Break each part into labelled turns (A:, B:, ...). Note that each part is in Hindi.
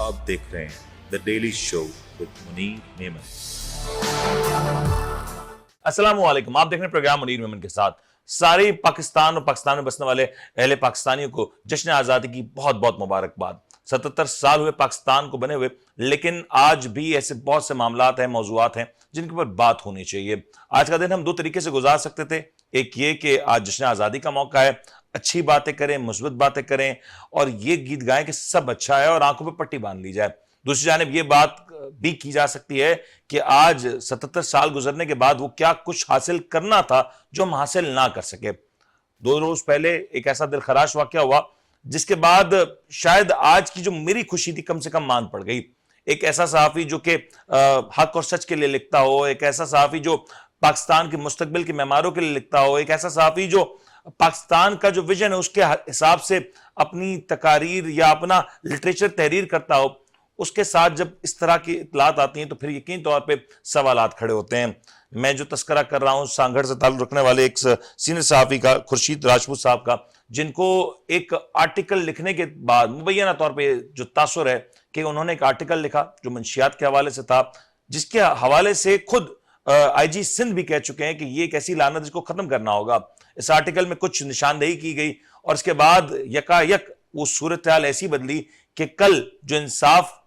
A: आप देख रहे हैं the daily show with Munir Memon.
B: अस्सलाम वालेकुम, आप देख रहे हैं प्रोग्राम मुनीर मेमन के साथ। सारे पाकिस्तान और पाकिस्तान में बसने वाले अहले पाकिस्तानियों को जश्न आज़ादी की बहुत बहुत मुबारकबाद। 77 साल हुए पाकिस्तान को बने हुए, लेकिन आज भी ऐसे बहुत से मामलात हैं, मौज़ूआत हैं जिनके ऊपर बात होनी चाहिए। आज का दिन हम दो तरीके से गुजार सकते थे। एक ये कि आज जश्न आज़ादी का मौका है, अच्छी बातें करें, मुस्बत बातें करें और ये गीत गाएं कि सब अच्छा है और आंखों पर पट्टी बांध ली जाए। दूसरी जानिब ये बात भी की जा सकती है कि आज 77 साल गुजरने के बाद वो क्या कुछ हासिल करना था जो हम हासिल ना कर सके। 2 रोज पहले एक ऐसा दिलखराश वाकया हुआ जिसके बाद शायद आज की जो मेरी खुशी थी कम से कम मान पड़ गई। एक ऐसा सहाफी जो कि हक और सच के लिए लिखता हो, एक ऐसा सहाफी जो पाकिस्तान के मुस्तकबिल के मेमारों के लिए लिखता हो, एक ऐसा सहाफी जो पाकिस्तान का जो विजन है उसके हिसाब से अपनी तकारीर या अपना लिटरेचर तहरीर करता हो, उसके साथ जब इस तरह की इतलात आती हैं तो फिर यकीन तौर पे सवालात खड़े होते हैं। मैं जो तस्करा कर रहा हूं सांगड़ से ताल्लुक रखने वाले एक सीनियर सहाफी का, खुर्शीद राजपूत साहब का, जिनको एक आर्टिकल लिखने के बाद मुबैना तौर पे जो तासुर है कि उन्होंने एक आर्टिकल लिखा जो मंशियात के हवाले से था, जिसके हवाले से खुद आईजी सिंध भी कह चुके हैं कि ये एक ऐसी लानत जिसको खत्म करना होगा। इस आर्टिकल में कुछ निशानदेही की गई और इसके बाद यकायक वो सूरत हाल ऐसी बदली कि कल जो इंसाफ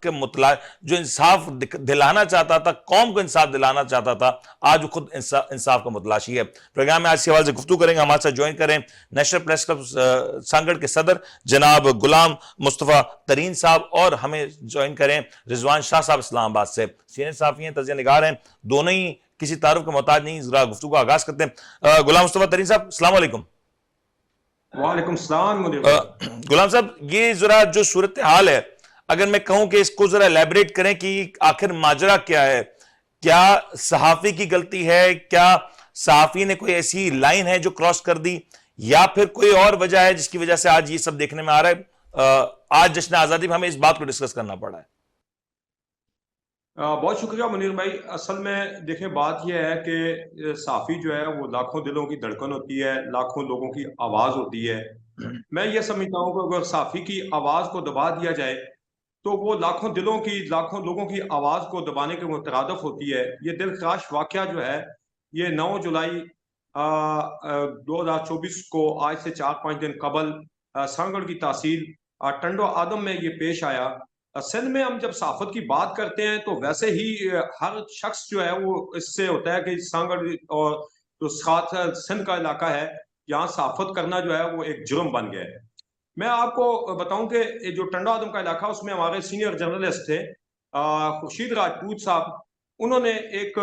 B: दिलाना चाहता था, कौम को इंसाफ दिलाना चाहता था, आज वो खुद इंसाफ का मुतलाशी है। प्रोग्राम में आज के हवाले से गुफ्तगू करेंगे। हमारे साथ ज्वाइन करें नेशनल प्रेस क्लब सांगड़ के सदर जनाब गुलाम मुस्तफ़ा तरीन साहब और हमें ज्वाइन करें रिजवान शाह साहब इस्लामाबाद से, सीनियर सहाफ़ी हैं, तज़किया निगार हैं, दोनों ही किसी तारुफ का मोहताज नहीं। जरा गुफ्तगू का आगाज करते हैं। गुलाम मुस्तफ़ा तरीन साहब, अस्सलाम वालेकुम।
C: वालेकुम सलाम।
B: गुलाम साहब, ये जरा जो सूरत हाल है, अगर मैं कहूं कि इसको जरा एलैबोरेट करें कि आखिर माजरा क्या है, क्या सहाफी की गलती है, क्या सहाफी ने कोई ऐसी लाइन है जो क्रॉस कर दी, या फिर कोई और वजह है जिसकी वजह से आज ये सब देखने में आ रहा है। आज जश्न आजादी में हमें इस बात को डिस्कस करना पड़ा है।
C: बहुत शुक्रिया मुनीर भाई। असल में देखें, बात यह है कि साफ़ी जो है वो लाखों दिलों की धड़कन होती है, लाखों लोगों की आवाज़ होती है। मैं ये समझता हूँ कि अगर साफ़ी की आवाज़ को दबा दिया जाए तो वो लाखों दिलों की, लाखों लोगों की आवाज़ को दबाने के मुतरादफ होती है। ये दिलखराश वाक़या जो है, ये 9 जुलाई 2024 को, आज से 4-5 दिन कबल सांगड़ की तहसील टंडो आदम में ये पेश आया। सिंध में हम जब सहाफत की बात करते हैं तो वैसे ही हर शख्स जो है वो इससे होता है कि सांगड़ और जो साथ सिंध का इलाका है, यहाँ सहाफत करना जो है वो एक जुर्म बन गया है। मैं आपको बताऊं कि ये जो टंडा आदम का इलाका, उसमें हमारे सीनियर जर्नलिस्ट थे खुर्शीद राजपूत साहब। उन्होंने एक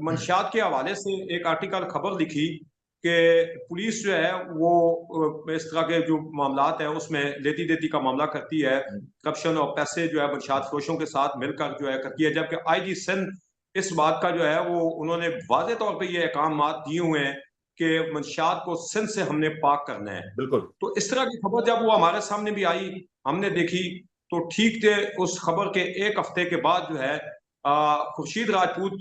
C: मंशियात के हवाले से एक आर्टिकल, खबर लिखी कि पुलिस जो है वो इस तरह के जो मामलात हैं उसमें लेती देती का मामला करती है, करप्शन और पैसे जो है मंशियात फरोशों के साथ मिलकर जो है करती है। जबकि आईजी सिंध इस बात का जो है वो उन्होंने वाज़ेह तौर पे ये अहकाम दिए हुए हैं कि मंशियात को सिंध से हमने पाक करना है।
B: बिल्कुल।
C: तो इस तरह की खबर जब वो हमारे सामने भी आई, हमने देखी, तो ठीक थे। उस खबर के एक हफ्ते के बाद जो है खुर्शीद राजपूत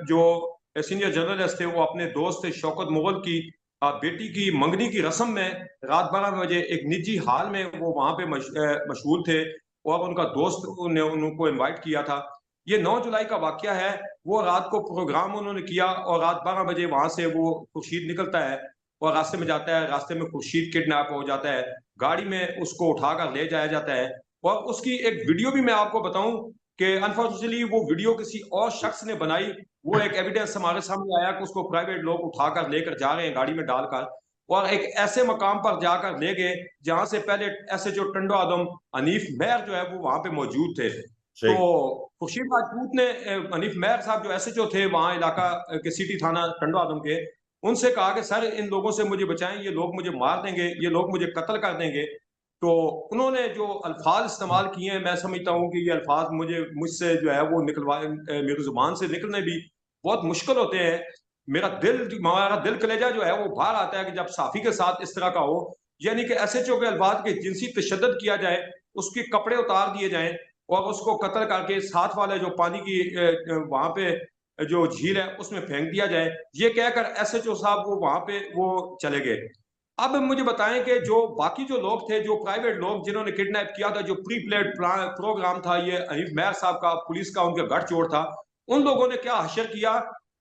C: जो सीनियर जर्नलिस्ट थे, वो अपने दोस्त शौकत मुगल की बेटी की मंगनी की रस्म में रात 12 बजे एक निजी हाल में वो वहां पे मशहूर थे और उनका दोस्त ने उनको इनवाइट किया था। ये 9 जुलाई का वाकया है। वो रात को प्रोग्राम उन्होंने किया और रात 12 बजे वहां से वो खुर्शीद निकलता है और रास्ते में जाता है। रास्ते में खुर्शीद किडनैप हो जाता है, गाड़ी में उसको उठाकर ले जाया जाता है। और उसकी एक वीडियो भी मैं आपको बताऊं कि अनफॉर्चुनेटली वो वीडियो किसी और शख्स ने बनाई। वो एक एविडेंस हमारे सामने आया कि उसको प्राइवेट लोग उठाकर लेकर जा रहे हैं गाड़ी में डालकर, और एक ऐसे मकाम पर जाकर ले गए जहां से पहले एसएचओ टंडो आदम हनीफ मेहर जो है वो वहां पे मौजूद थे। तो खुर्शीद राजपूत ने हनीफ मेहर साहब जो एसएचओ थे वहां इलाका के सिटी थाना टंडो आदम के, उनसे कहा कि सर इन लोगों से मुझे बचाएं, ये लोग मुझे मार देंगे, ये लोग मुझे कत्ल कर देंगे। तो उन्होंने जो अल्फाज इस्तेमाल किए हैं, मैं समझता हूँ कि ये अल्फाज मुझसे जो है वो मेरी जुबान से निकलने भी बहुत मुश्किल होते हैं। हमारा दिल कलेजा जो है वो बाहर आता है कि जब साफी के साथ इस तरह का हो, यानी कि एसएचओ के अल्फाज के जिनसी तशद्दुद किया जाए, उसके कपड़े उतार दिए जाएं और उसको कत्ल करके साथ वाले जो पानी की वहां पे जो झील है उसमें फेंक दिया जाए, ये कहकर एसएचओ साहब वो वहां पे वो चले गए। अब मुझे बताएं कि जो बाकी जो लोग थे, जो प्राइवेट लोग जिन्होंने किडनैप किया था, जो प्री प्लान प्रोग्राम था, ये हनीफ मेहर साहब का, पुलिस का उनके गठजोड़ था, उन लोगों ने क्या हशर किया।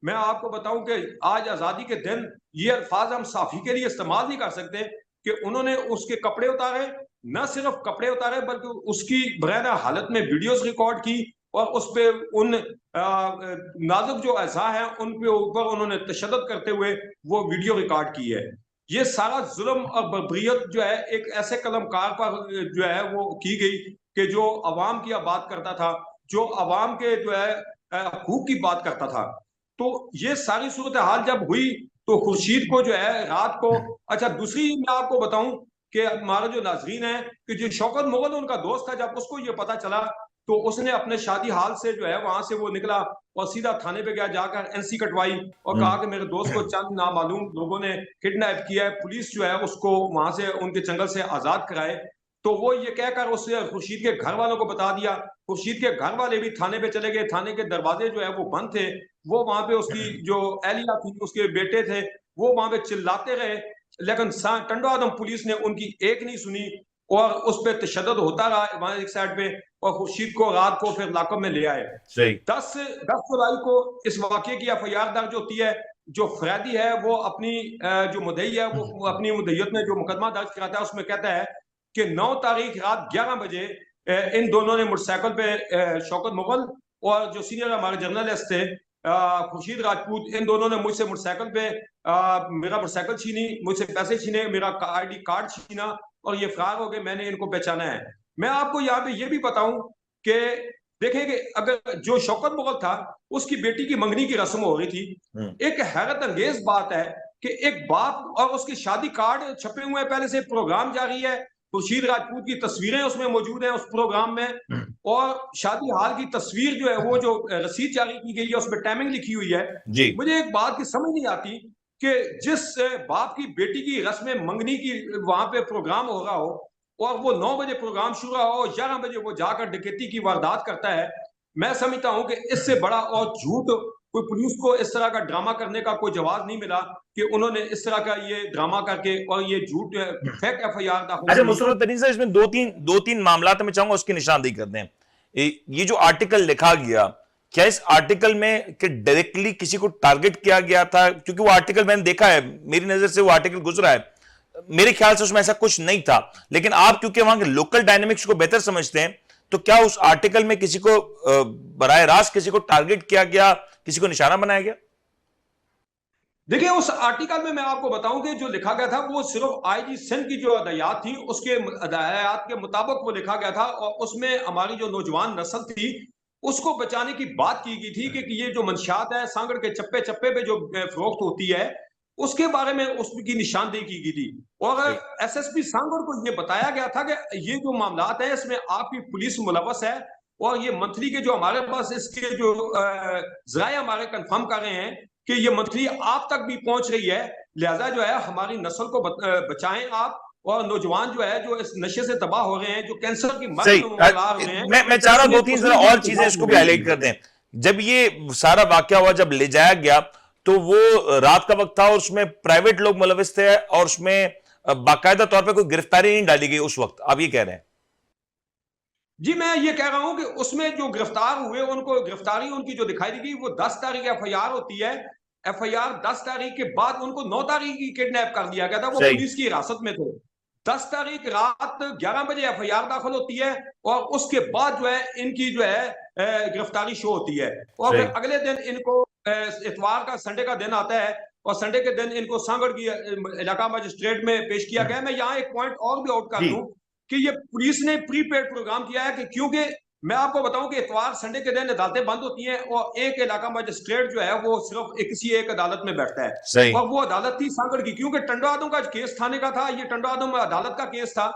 C: मैं आपको बताऊं कि आज आजादी के दिन ये अल्फाज हम साफी के लिए इस्तेमाल नहीं कर सकते कि उन्होंने उसके कपड़े उतारे, न सिर्फ कपड़े उतारे बल्कि उसकी बगैर हालत में वीडियोस रिकॉर्ड की और उस पे उन नाजुक जो अज़ा हैं उन पे ऊपर उन्होंने तशद्दुद करते हुए वो वीडियो रिकॉर्ड की है। ये सारा जुल्म और बर्बरियत जो है एक ऐसे कलमकार पर जो है वो की गई कि जो अवाम की बात करता था, जो अवाम के जो है हकूक की बात करता था। तो ये सारी सूरत हाल जब हुई तो खुर्शीद को जो है रात को, अच्छा दूसरी मैं आपको बताऊं कि हमारा जो नाजरीन है कि जो शौकत मुगल उनका दोस्त था, जब उसको ये पता चला तो उसने अपने शादी हाल से जो है वहां से वो निकला और सीधा थाने पे गया, जाकर एनसी कटवाई और कहा कि मेरे दोस्त को चंद नामालूम लोगों ने किडनैप किया है, पुलिस जो है उसको वहां से उनके जंगल से आजाद कराए। तो वो ये कहकर उसने खुर्शीद के घर वालों को बता दिया। खुर्शीद के घर वाले भी थाने पे चले गए, थाने के दरवाजे जो है वो बंद थे। वो वहां पे उसकी जो एहलिया थी, उसके बेटे थे, वो वहां पे चिल्लाते रहे, लेकिन टंडो आदम पुलिस ने उनकी एक नहीं सुनी और उस पर तशद्दुद होता रहा वहां एक साइड पे, और खुर्शीद को रात को फिर लाकअप में ले आए।
B: सही।
C: 10 जुलाई को इस वाक़े की एफआईआर दर्ज होती है। जो फरैदी है वो अपनी जो मुद्दई है वो अपनी मुद्दईयत में जो मुकदमा दर्ज कराता है उसमें कहता है कि 9 तारीख रात 11 बजे इन दोनों ने मोटरसाइकिल पे शौकत मुगल और जो सीनियर हमारे जर्नलिस्ट थे खुर्शीद राजपूत, इन दोनों ने मुझसे मोटरसाइकिल पे मेरा मोटरसाइकिल छीनी, मुझसे पैसे छीने, मेरा आईडी कार्ड छीना और ये फरार हो गए। मैंने इनको पहचाना है। मैं आपको यहाँ पे ये भी बताऊं कि देखें कि अगर जो शौकत मुगल था उसकी बेटी की मंगनी की रस्म हो रही थी। एक हैरत अंगेज बात है कि एक बाप और उसके शादी कार्ड छपे हुए हैं, पहले से प्रोग्राम जारी है, खुर्शीद राजपूत की तस्वीरें उसमें मौजूद हैं उस प्रोग्राम में, और शादी हाल की तस्वीर जो है वो जो रसीद जारी की गई है उसमें टाइमिंग लिखी हुई है।
B: जी।
C: मुझे एक बात की समझ नहीं आती कि जिस बाप की बेटी की रस्म मंगनी की वहां पे प्रोग्राम हो रहा हो और वो 9 बजे प्रोग्राम शुरू हो, 11 बजे वो जाकर डकैती की वारदात करता है। मैं समझता हूं कि इससे बड़ा और झूठ कोई पुलिस को इस तरह का ड्रामा करने का कोई जवाब नहीं मिला कि उन्होंने इस तरह का ये ड्रामा करके और ये झूठ फेक एफआईआर दाखिल
B: अच्छा
C: की।
B: मुसर्रत तरीन साहब, इसमें दो तीन मामला मैं चाहूंगा उसकी निशानदेही कर दें। ये जो आर्टिकल लिखा गया, क्या इस आर्टिकल में कि डायरेक्टली किसी को टारगेट किया गया था? क्योंकि वो आर्टिकल मैंने देखा है, मेरी नजर से वो आर्टिकल गुजरा है, मेरे ख्याल से उसमें ऐसा कुछ नहीं था। लेकिन आप क्योंकि वहां के लोकल डायनेमिक्स को बेहतर समझते हैं, तो क्या उस आर्टिकल में किसी को बराह रास्त किसी को टारगेट किया गया, किसी को निशाना बनाया गया?
C: देखिए उस आर्टिकल में मैं आपको बताऊं कि जो लिखा गया था वो सिर्फ आईजी सिंध की जो हदायत थी उसके हदायत के मुताबिक वो लिखा गया था, और उसमें हमारी जो नौजवान नस्ल थी उसको बचाने की बात की गई थी कि ये जो मंशियात है सांगड़ के चप्पे चप्पे पे जो फरोख्त होती है उसके बारे में उसकी निशानदेही की गई थी। और एसएसपी सांगड़ को ये बताया गया था कि ये जो मामलात है इसमें आपकी पुलिस मुलव्वस है, और ये मंथली के जो हमारे पास इसके जो जराए हमारे कंफर्म कर रहे हैं कि ये मंथली आप तक भी पहुंच रही है, लिहाजा जो है हमारी नस्ल को बचाएं आप, और नौजवान जो है जो इस नशे से तबाह हो रहे हैं, जो कैंसर की मौत में मुबतला हो रहे हैं।
B: मैं चाह रहा हूं दो तीन जरा और चीजें इसको भी हाईलाइट कर दें। जब ये सारा वाकया हुआ, जब ले जाया गया, तो वो रात का वक्त था और उसमें प्राइवेट लोग मुलविस थे और उसमें बाकायदा तौर पर कोई गिरफ्तारी नहीं डाली गई उस वक्त, आप ये कह रहे हैं?
C: जी मैं ये कह रहा हूं कि उसमें जो गिरफ्तार हुए उनको गिरफ्तारी उनकी जो दिखाई दी वो 10 तारीख एफआईआर होती है। एफआईआर 10 तारीख के बाद उनको 9 तारीख की किडनैप कर दिया गया था, वो पुलिस की हिरासत में थे। 10 तारीख रात 11 बजे एफआईआर दाखिल होती है और उसके बाद जो है इनकी जो है गिरफ्तारी शो होती है, और फिर अगले दिन इनको इतवार का संडे का दिन आता है और संडे के दिन इनको सांगड़ की इलाका मजिस्ट्रेट में पेश किया गया। मैं यहाँ एक पॉइंट और भी आउट कर दूं कि ये पुलिस ने प्रीपेड प्रोग्राम किया है कि क्योंकि मैं आपको बताऊं कि इतवार संडे के दिन अदालतें बंद होती हैं और एक इलाका मजिस्ट्रेट जो है वो सिर्फ किसी एक अदालत में बैठता है, और वो अदालत थी सांगड़ की, क्योंकि टंडो आदम का केस थाने का था, ये टंडो आदम अदालत का केस था।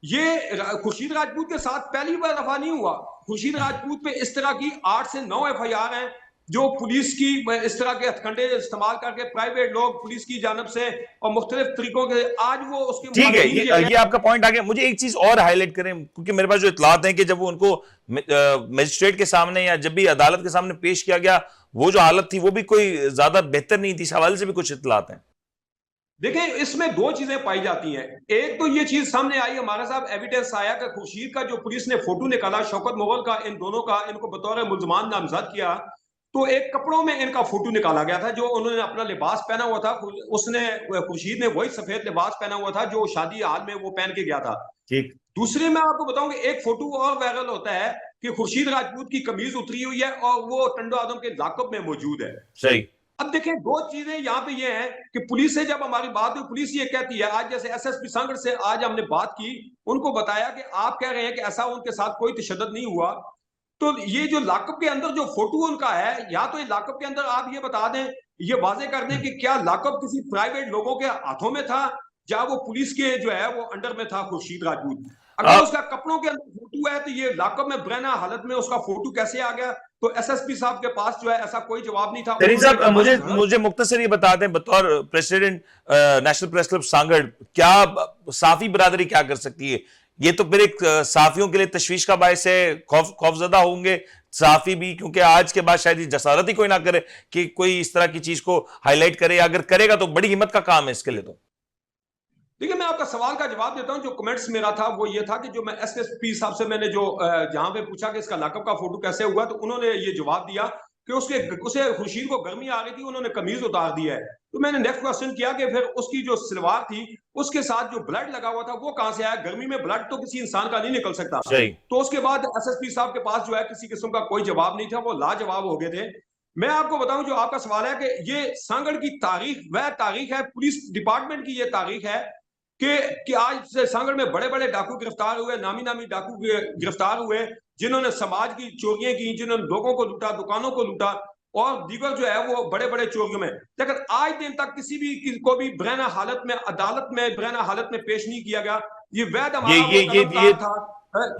C: ये खुर्शीद राजपूत के साथ पहली बार दफा नहीं हुआ। खुर्शीद राजपूत पे इस तरह की 8 से 9 एफआईआर हैं जो पुलिस की इस तरह के हथकंडे इस्तेमाल करके प्राइवेट लोग पुलिस की जानब से और मुख्तलिफ तरीकों के, आज वो उसके
B: ठीक है, ये आपका पॉइंट आ गया। मुझे एक चीज और हाईलाइट करें, क्योंकि मेरे पास जो इतलात है कि जब वो उनको मजिस्ट्रेट के सामने या जब भी अदालत के सामने पेश किया गया, वो जो हालत थी वो भी कोई ज्यादा बेहतर नहीं थी, इस हवाले से भी कुछ इतलात हैं।
C: देखें, इसमें दो चीजें पाई जाती हैं। एक तो ये चीज सामने आई, हमारे साहब एविडेंस आया कि खुर्शीद का जो पुलिस ने फोटो निकाला शौकत मुगल का, इन दोनों का, इनको बतौर मुल्जमान नामजद किया, तो एक कपड़ों में इनका फोटो निकाला गया था जो उन्होंने अपना लिबास पहना हुआ था। उसने खुर्शीद ने वही सफेद लिबास पहना हुआ था जो शादी हाल में वो पहन के गया था।
B: ठीक।
C: दूसरे मैं आपको बताऊं कि एक फोटो और वायरल होता है कि खुर्शीद राजपूत की कमीज उतरी हुई है और वो टंडो आदम के लाकअप में मौजूद है।
B: सही।
C: अब देखें, दो चीजें यहाँ पे ये हैं कि पुलिस से जब हमारी बात हुई, पुलिस ये कहती है, आज जैसे एसएसपी सांगड़ से आज हमने बात की, उनको बताया कि आप कह रहे हैं कि ऐसा उनके साथ कोई तशद्दुद नहीं हुआ, तो ये जो लाकअप के अंदर जो फोटो उनका है, या तो ये लाकअप के अंदर आप ये बता दें, ये वाजे कर दें कि क्या लाकअप किसी प्राइवेट लोगों के हाथों में था या वो पुलिस के जो है वो अंडर में था खुर्शीद राजपूत। अगर उसका कपड़ों के अंदर फोटो है तो ये लाकअप में बहना हालत में उसका फोटो कैसे आ गया? तो एसएसपी साहब के पास जो है ऐसा कोई जवाब नहीं था।
B: तरीन साहब, मुझे मुख्तसर ये बता दें, बतौर president national press club Sanghar, क्या साफी बिरादरी क्या कर सकती है? ये तो फिर एक साफियों के लिए तशवीश का बायस है, खौफजदा होंगे साफी भी, क्योंकि आज के बाद शायद जसारत ही कोई ना करे कि कोई इस तरह की चीज को हाईलाइट करे, अगर करेगा तो बड़ी हिम्मत का काम है इसके लिए। तो
C: देखिए, मैं आपका सवाल का जवाब देता हूं। जो कमेंट्स मेरा था वो ये था कि जो मैं एसएसपी साहब से मैंने जो जहां पे पूछा कि इसका लाकअप का फोटो कैसे हुआ, तो उन्होंने ये जवाब दिया कि उसे खुर्शीद को गर्मी आ रही थी, उन्होंने कमीज उतार दी है। तो मैंने नेक्स्ट क्वेश्चन किया कि फिर उसकी जो सलवार थी उसके साथ जो ब्लड लगा हुआ था वो कहां से आया? गर्मी में ब्लड तो किसी इंसान का नहीं निकल सकता। तो उसके बाद एसएसपी साहब के पास जो है किसी किस्म का कोई जवाब नहीं था, वो लाजवाब हो गए थे। मैं आपको बताऊं, जो आपका सवाल है कि ये सांगड़ की तारीख वह तारीख है, पुलिस डिपार्टमेंट की ये तारीख है कि आज से सांगड़ में बड़े बड़े डाकू गिरफ्तार हुए, नामी नामी डाकू गिरफ्तार हुए, जिन्होंने समाज की चोरियां की, जिन्होंने लोगों को लूटा, दुकानों को लूटा और दीगर जो है वो बड़े बड़े चोरियों में। लेकिन आज दिन तक किसी को भी बरहना हालत में, अदालत में बरहना हालत में पेश नहीं किया गया। ये वैद हमारा वो कलमकार था,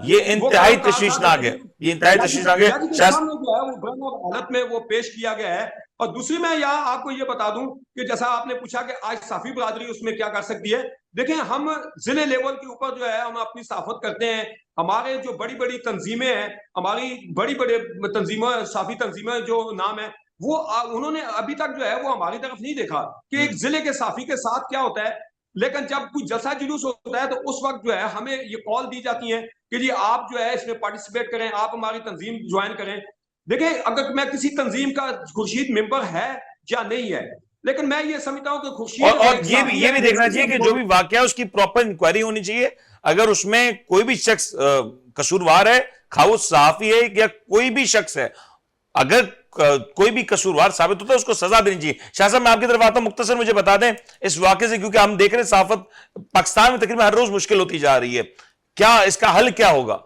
B: ये इंतहाई तशवीशनाक है, ये इंतहाई तशवीशनाक है।
C: सामने जो है वो बरहना हालत में वो पेश किया गया है। और दूसरी मैं यहाँ आपको ये बता दूं कि जैसा आपने पूछा कि आज साफी बरादरी उसमें क्या कर सकती है, देखें, हम जिले लेवल के ऊपर जो है हम अपनी साफत करते हैं। हमारे जो बड़ी बड़ी तंजीमें हैं, हमारी बड़ी बड़ी तंजीमें, साफी तंजीमें जो नाम है, वो उन्होंने अभी तक जो है वो हमारी तरफ नहीं देखा कि एक जिले के साफी के साथ क्या होता है। लेकिन जब कुछ जलसा जुलूस होता है तो उस वक्त जो है हमें ये कॉल दी जाती है कि जी आप जो है इसमें पार्टिसिपेट करें, आप हमारी तंजीम ज्वाइन करें। देखिए, अगर मैं किसी तंजीम का खुर्शीद मेंबर है या नहीं है, लेकिन मैं ये समझता हूं कि खुर्शीद
B: और ये भी देखना चाहिए कि जो भी वाकया है उसकी प्रॉपर इंक्वायरी होनी चाहिए। अगर उसमें कोई भी शख्स कसूरवार है, खा वो सहाफी है या कोई भी शख्स है, अगर कोई भी कसूरवार साबित होता है उसको सजा देनी चाहिए। शाह साहब, मैं आपकी तरफ आता हूं, मुख्तसर मुझे बता दें इस वाकये से, क्योंकि हम देख रहे हैं सहाफत पाकिस्तान में तकरीबन हर रोज मुश्किल होती जा रही है, क्या इसका हल क्या होगा?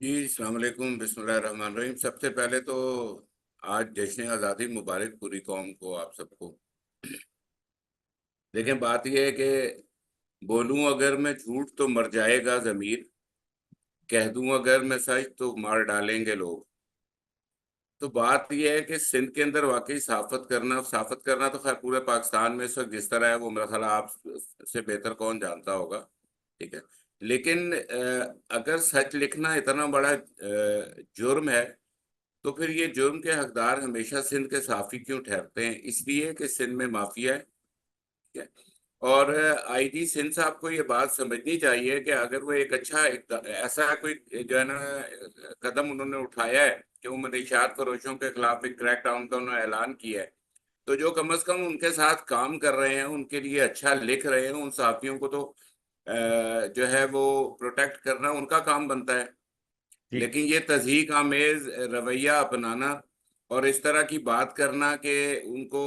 D: जी अस्सलाम वालेकुम, बिस्मिल्लाहिर्रहमानिर्रहीम। सबसे पहले तो आज जश्न आज़ादी मुबारक पूरी कौम को, आप सबको। लेकिन बात यह है कि बोलूं अगर मैं झूठ तो मर जाएगा ज़मीर, कह दूं अगर मैं सच तो मार डालेंगे लोग। तो बात यह है कि सिंध के अंदर वाकई साफत करना तो खैर पूरे पाकिस्तान में इस वक्त जिस तरह है वो मेरा ख्याल आप से बेहतर कौन जानता होगा, ठीक है। लेकिन अगर सच लिखना इतना बड़ा जुर्म है तो फिर ये जुर्म के हकदार हमेशा सिंध के साफी क्यों ठहरते हैं? इसलिए कि सिंध में माफिया है, ठीक है। और आईजी सिंध साहब को ये बात समझनी चाहिए कि अगर वो एक अच्छा ऐसा कोई जो है ना कदम उन्होंने उठाया है कि वो मनशियात फरोशों के खिलाफ एक क्रैक डाउन का उन्होंने ऐलान किया है, तो जो कम अज कम उनके साथ काम कर रहे हैं, उनके लिए अच्छा लिख रहे हैं, उन साफियों को तो जो है वो प्रोटेक्ट करना उनका काम बनता है। लेकिन ये तज़हीक आमेज रवैया अपनाना और इस तरह की बात करना कि उनको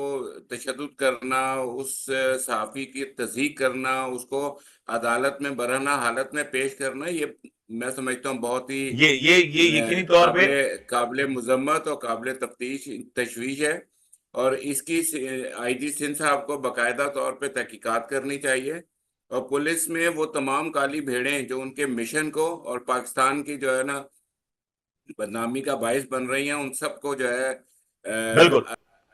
D: तशद्दुद करना, उस सहाफ़ी की तज़हीक करना, उसको अदालत में बरहना हालत में पेश करना, ये मैं समझता हूँ बहुत ही
B: ये यकीनी तौर पे
D: काबिल मुज़म्मत और काबिल तशवीश है। और इसकी आईजी सिंध साहब को बाकायदा तौर पे तहकीकात करनी चाहिए और पुलिस में वो तमाम काली भेड़ें जो उनके मिशन को और पाकिस्तान की जो है ना बदनामी का बायस बन रही हैं, उन सबको जो है
B: बिल्कुल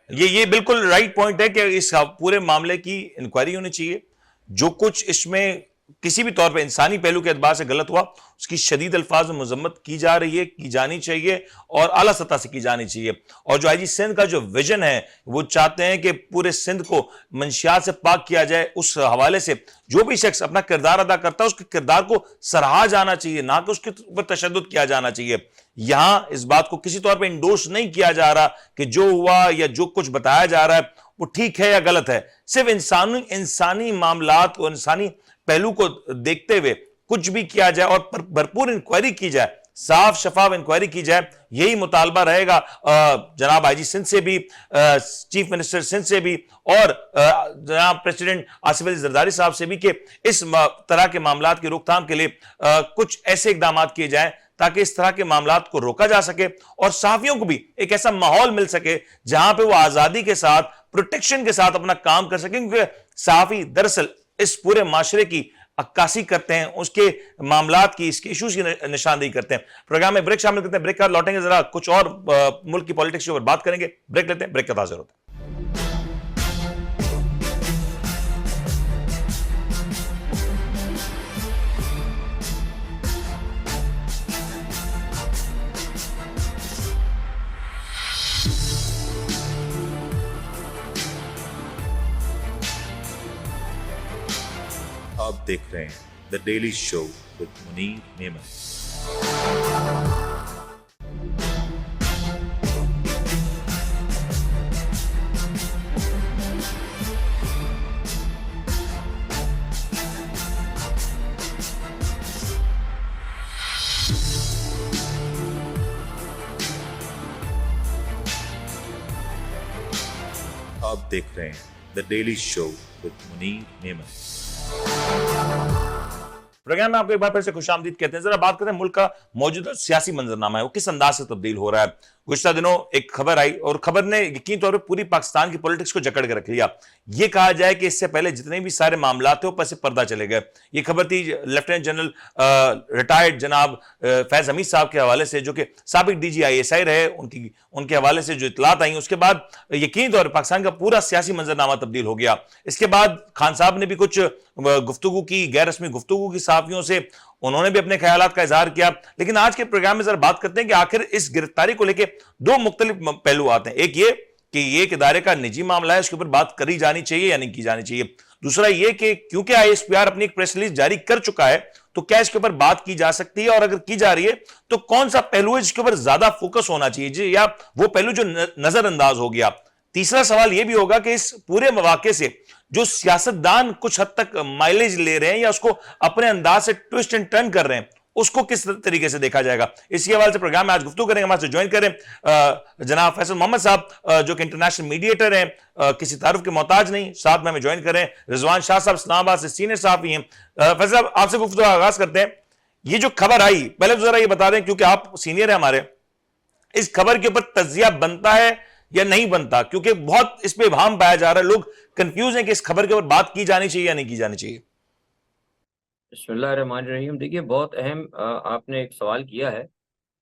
B: ये बिल्कुल राइट पॉइंट है कि इस पूरे मामले की इंक्वायरी होनी चाहिए। जो कुछ इसमें किसी भी तौर पे इंसानी पहलू के एतबार से गलत हुआ, उसकी शदीद अल्फाज में मजम्मत की जा रही है, की जानी चाहिए और आला सतह से की जानी चाहिए। और जो आईजी सिंध का जो विजन है, वो चाहते हैं कि पूरे सिंध को मंशियात से पाक किया जाए। उस हवाले से जो भी शख्स अपना किरदार अदा करता है, उसके किरदार को सराहा जाना चाहिए, ना कि उसके ऊपर तशद्दुद किया जाना चाहिए। यहां इस बात को किसी तौर पर इंडोर्स नहीं किया जा रहा कि जो हुआ या जो कुछ बताया जा रहा है वो ठीक है या गलत है। सिर्फ इंसानी मामलात को, इंसानी पहलू को देखते हुए कुछ भी किया जाए और भरपूर इंक्वायरी की जाए, साफ शफाफ इंक्वायरी की जाए। यही मुतालबा रहेगा जनाब आईजी सिंध से भी, चीफ मिनिस्टर सिंध से भी और जनाब प्रेसिडेंट आसिफ अली जरदारी साहब से भी कि इस तरह के मामलात की रोकथाम के लिए कुछ ऐसे इकदाम किए जाएं ताकि इस तरह के मामलात को रोका जा सके और सहाफियों को भी एक ऐसा माहौल मिल सके जहां पे वो आजादी के साथ, प्रोटेक्शन के साथ अपना काम कर सके। क्योंकि सहाफी दरअसल इस पूरे माशरे की अक्कासी करते हैं, उसके मामलात की, इसके इश्यूज की निशानदेही करते हैं। प्रोग्राम में ब्रेक शामिल करते हैं, ब्रेक के बाद लौटेंगे, जरा कुछ और मुल्क की पॉलिटिक्स के ऊपर बात करेंगे। ब्रेक लेते हैं, ब्रेक के बाद हाजिर होते हैं।
A: आप देख रहे हैं the daily show with Munir Memon. आप देख रहे हैं the daily show with Munir Memon.
B: Programme में आपको एक बार फिर से खुशामदीद कहते हैं। जरा बात करते हैं मुल्क का मौजूदा सियासी मंजरनामा है वो किस अंदाज से तब्दील हो रहा है। गुज़श्ता दिनों एक खबर आई और खबर ने यकीन तौर पर पूरी पाकिस्तान की पॉलिटिक्स को जकड़ के रख लिया। यह कहा जाए कि इससे पहले जितने भी सारे मामला थे ऊपर से पर्दा चले गए। ये खबर थी लेफ्टिनेंट जनरल रिटायर्ड जनाब फैज हमीद साहब के हवाले से, जो कि साबिक DGI-SI रहे, उनके हवाले से जो इतलात आई, उसके बाद यकीन तौर पर पाकिस्तान का पूरा सियासी मंजरनामा तब्दील हो गया। इसके बाद खान साहब ने भी कुछ गुफ्तगू की, गैर रस्मी गुफ्तगू की सहाफियों से, उन्होंने भी अपने ख्यालात का इजहार किया। लेकिन आज के प्रोग्राम में जरा बात करते हैं कि आखिर इस गिरफ्तारी को लेकर दो मुख्तलिफ पहलू आते हैं। एक ये कि ये एक इदारे का निजी मामला है, उसके ऊपर बात करी जानी चाहिए या नहीं की जानी चाहिए। दूसरा ये कि क्योंकि ISPR अपनी एक प्रेस रिलीज जारी कर चुका है तो क्या इसके ऊपर बात की जा सकती है, और अगर की जा रही है तो कौन सा पहलू है जिसके ऊपर ज्यादा फोकस होना चाहिए, या वो पहलू जो नजरअंदाज हो गया। तीसरा सवाल यह भी होगा कि इस पूरे मौके से जो सियासतदान कुछ हद तक माइलेज ले रहे हैं या उसको अपने अंदाज से ट्विस्ट एंड टर्न कर रहे हैं, उसको किस तरीके से देखा जाएगा। इसी हवाले से प्रोग्राम में आज गुफ्तगू करेंगे। हमारे ज्वाइन करें जनाब फैसल मोहम्मद साहब, जो कि इंटरनेशनल मीडिएटर हैं, किसी तारुफ के मोहताज नहीं। साथ में हमें ज्वाइन करें रिजवान शाह साहब, इस्लामाबाद से सीनियर साहब हैं। फैसल साहब, आपसे गुफ्तगू आगाज करते हैं। ये जो खबर आई, पहले तो जरा ये बता दें, क्योंकि आप सीनियर हैं हमारे, इस खबर के ऊपर तज्जिया बनता है या नहीं बनता, क्योंकि बहुत इस पे इबाम पाया जा रहा है, लोग कंफ्यूज हैं कि इस खबर के ऊपर बात की जानी चाहिए या नहीं की जानी चाहिए।
E: बिस्मिल्लाहिर्रहमानिर्रहीम। देखिए, बहुत अहम आपने एक सवाल किया है।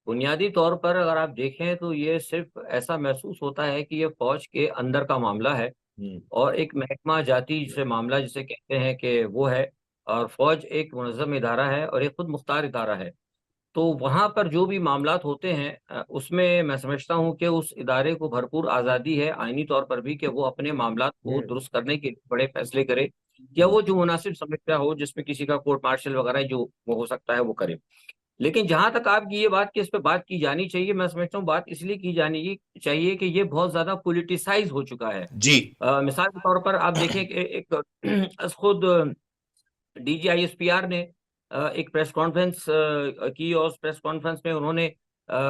E: बुनियादी तौर पर अगर आप देखें तो ये सिर्फ ऐसा महसूस होता है कि ये फौज के अंदर का मामला है और एक महकमा जाती से मामला जिसे कहते हैं कि वो है, और फौज एक मुनज़्ज़म इदारा है और एक खुद मुख्तार इदारा है। तो वहाँ पर जो भी मामलात होते हैं उसमें मैं समझता हूँ कि उस इदारे को भरपूर आज़ादी है आईनी तौर पर भी कि वो अपने मामलात को दुरुस्त करने के बड़े फैसले करे, या वो जो मुनासिब समझता हो, जिसमें किसी का कोर्ट मार्शल वगैरह जो वो हो सकता है वो करे। लेकिन जहां तक आपकी ये बात कि इस पे बात की जानी चाहिए, मैं समझता हूँ बात इसलिए की जानी चाहिए कि ये बहुत ज्यादा पॉलिटिसाइज हो चुका है
B: जी।
E: मिसाल के तौर पर आप देखें कि एक खुद DGI-SPR ने एक प्रेस कॉन्फ्रेंस की, और उस प्रेस कॉन्फ्रेंस में उन्होंने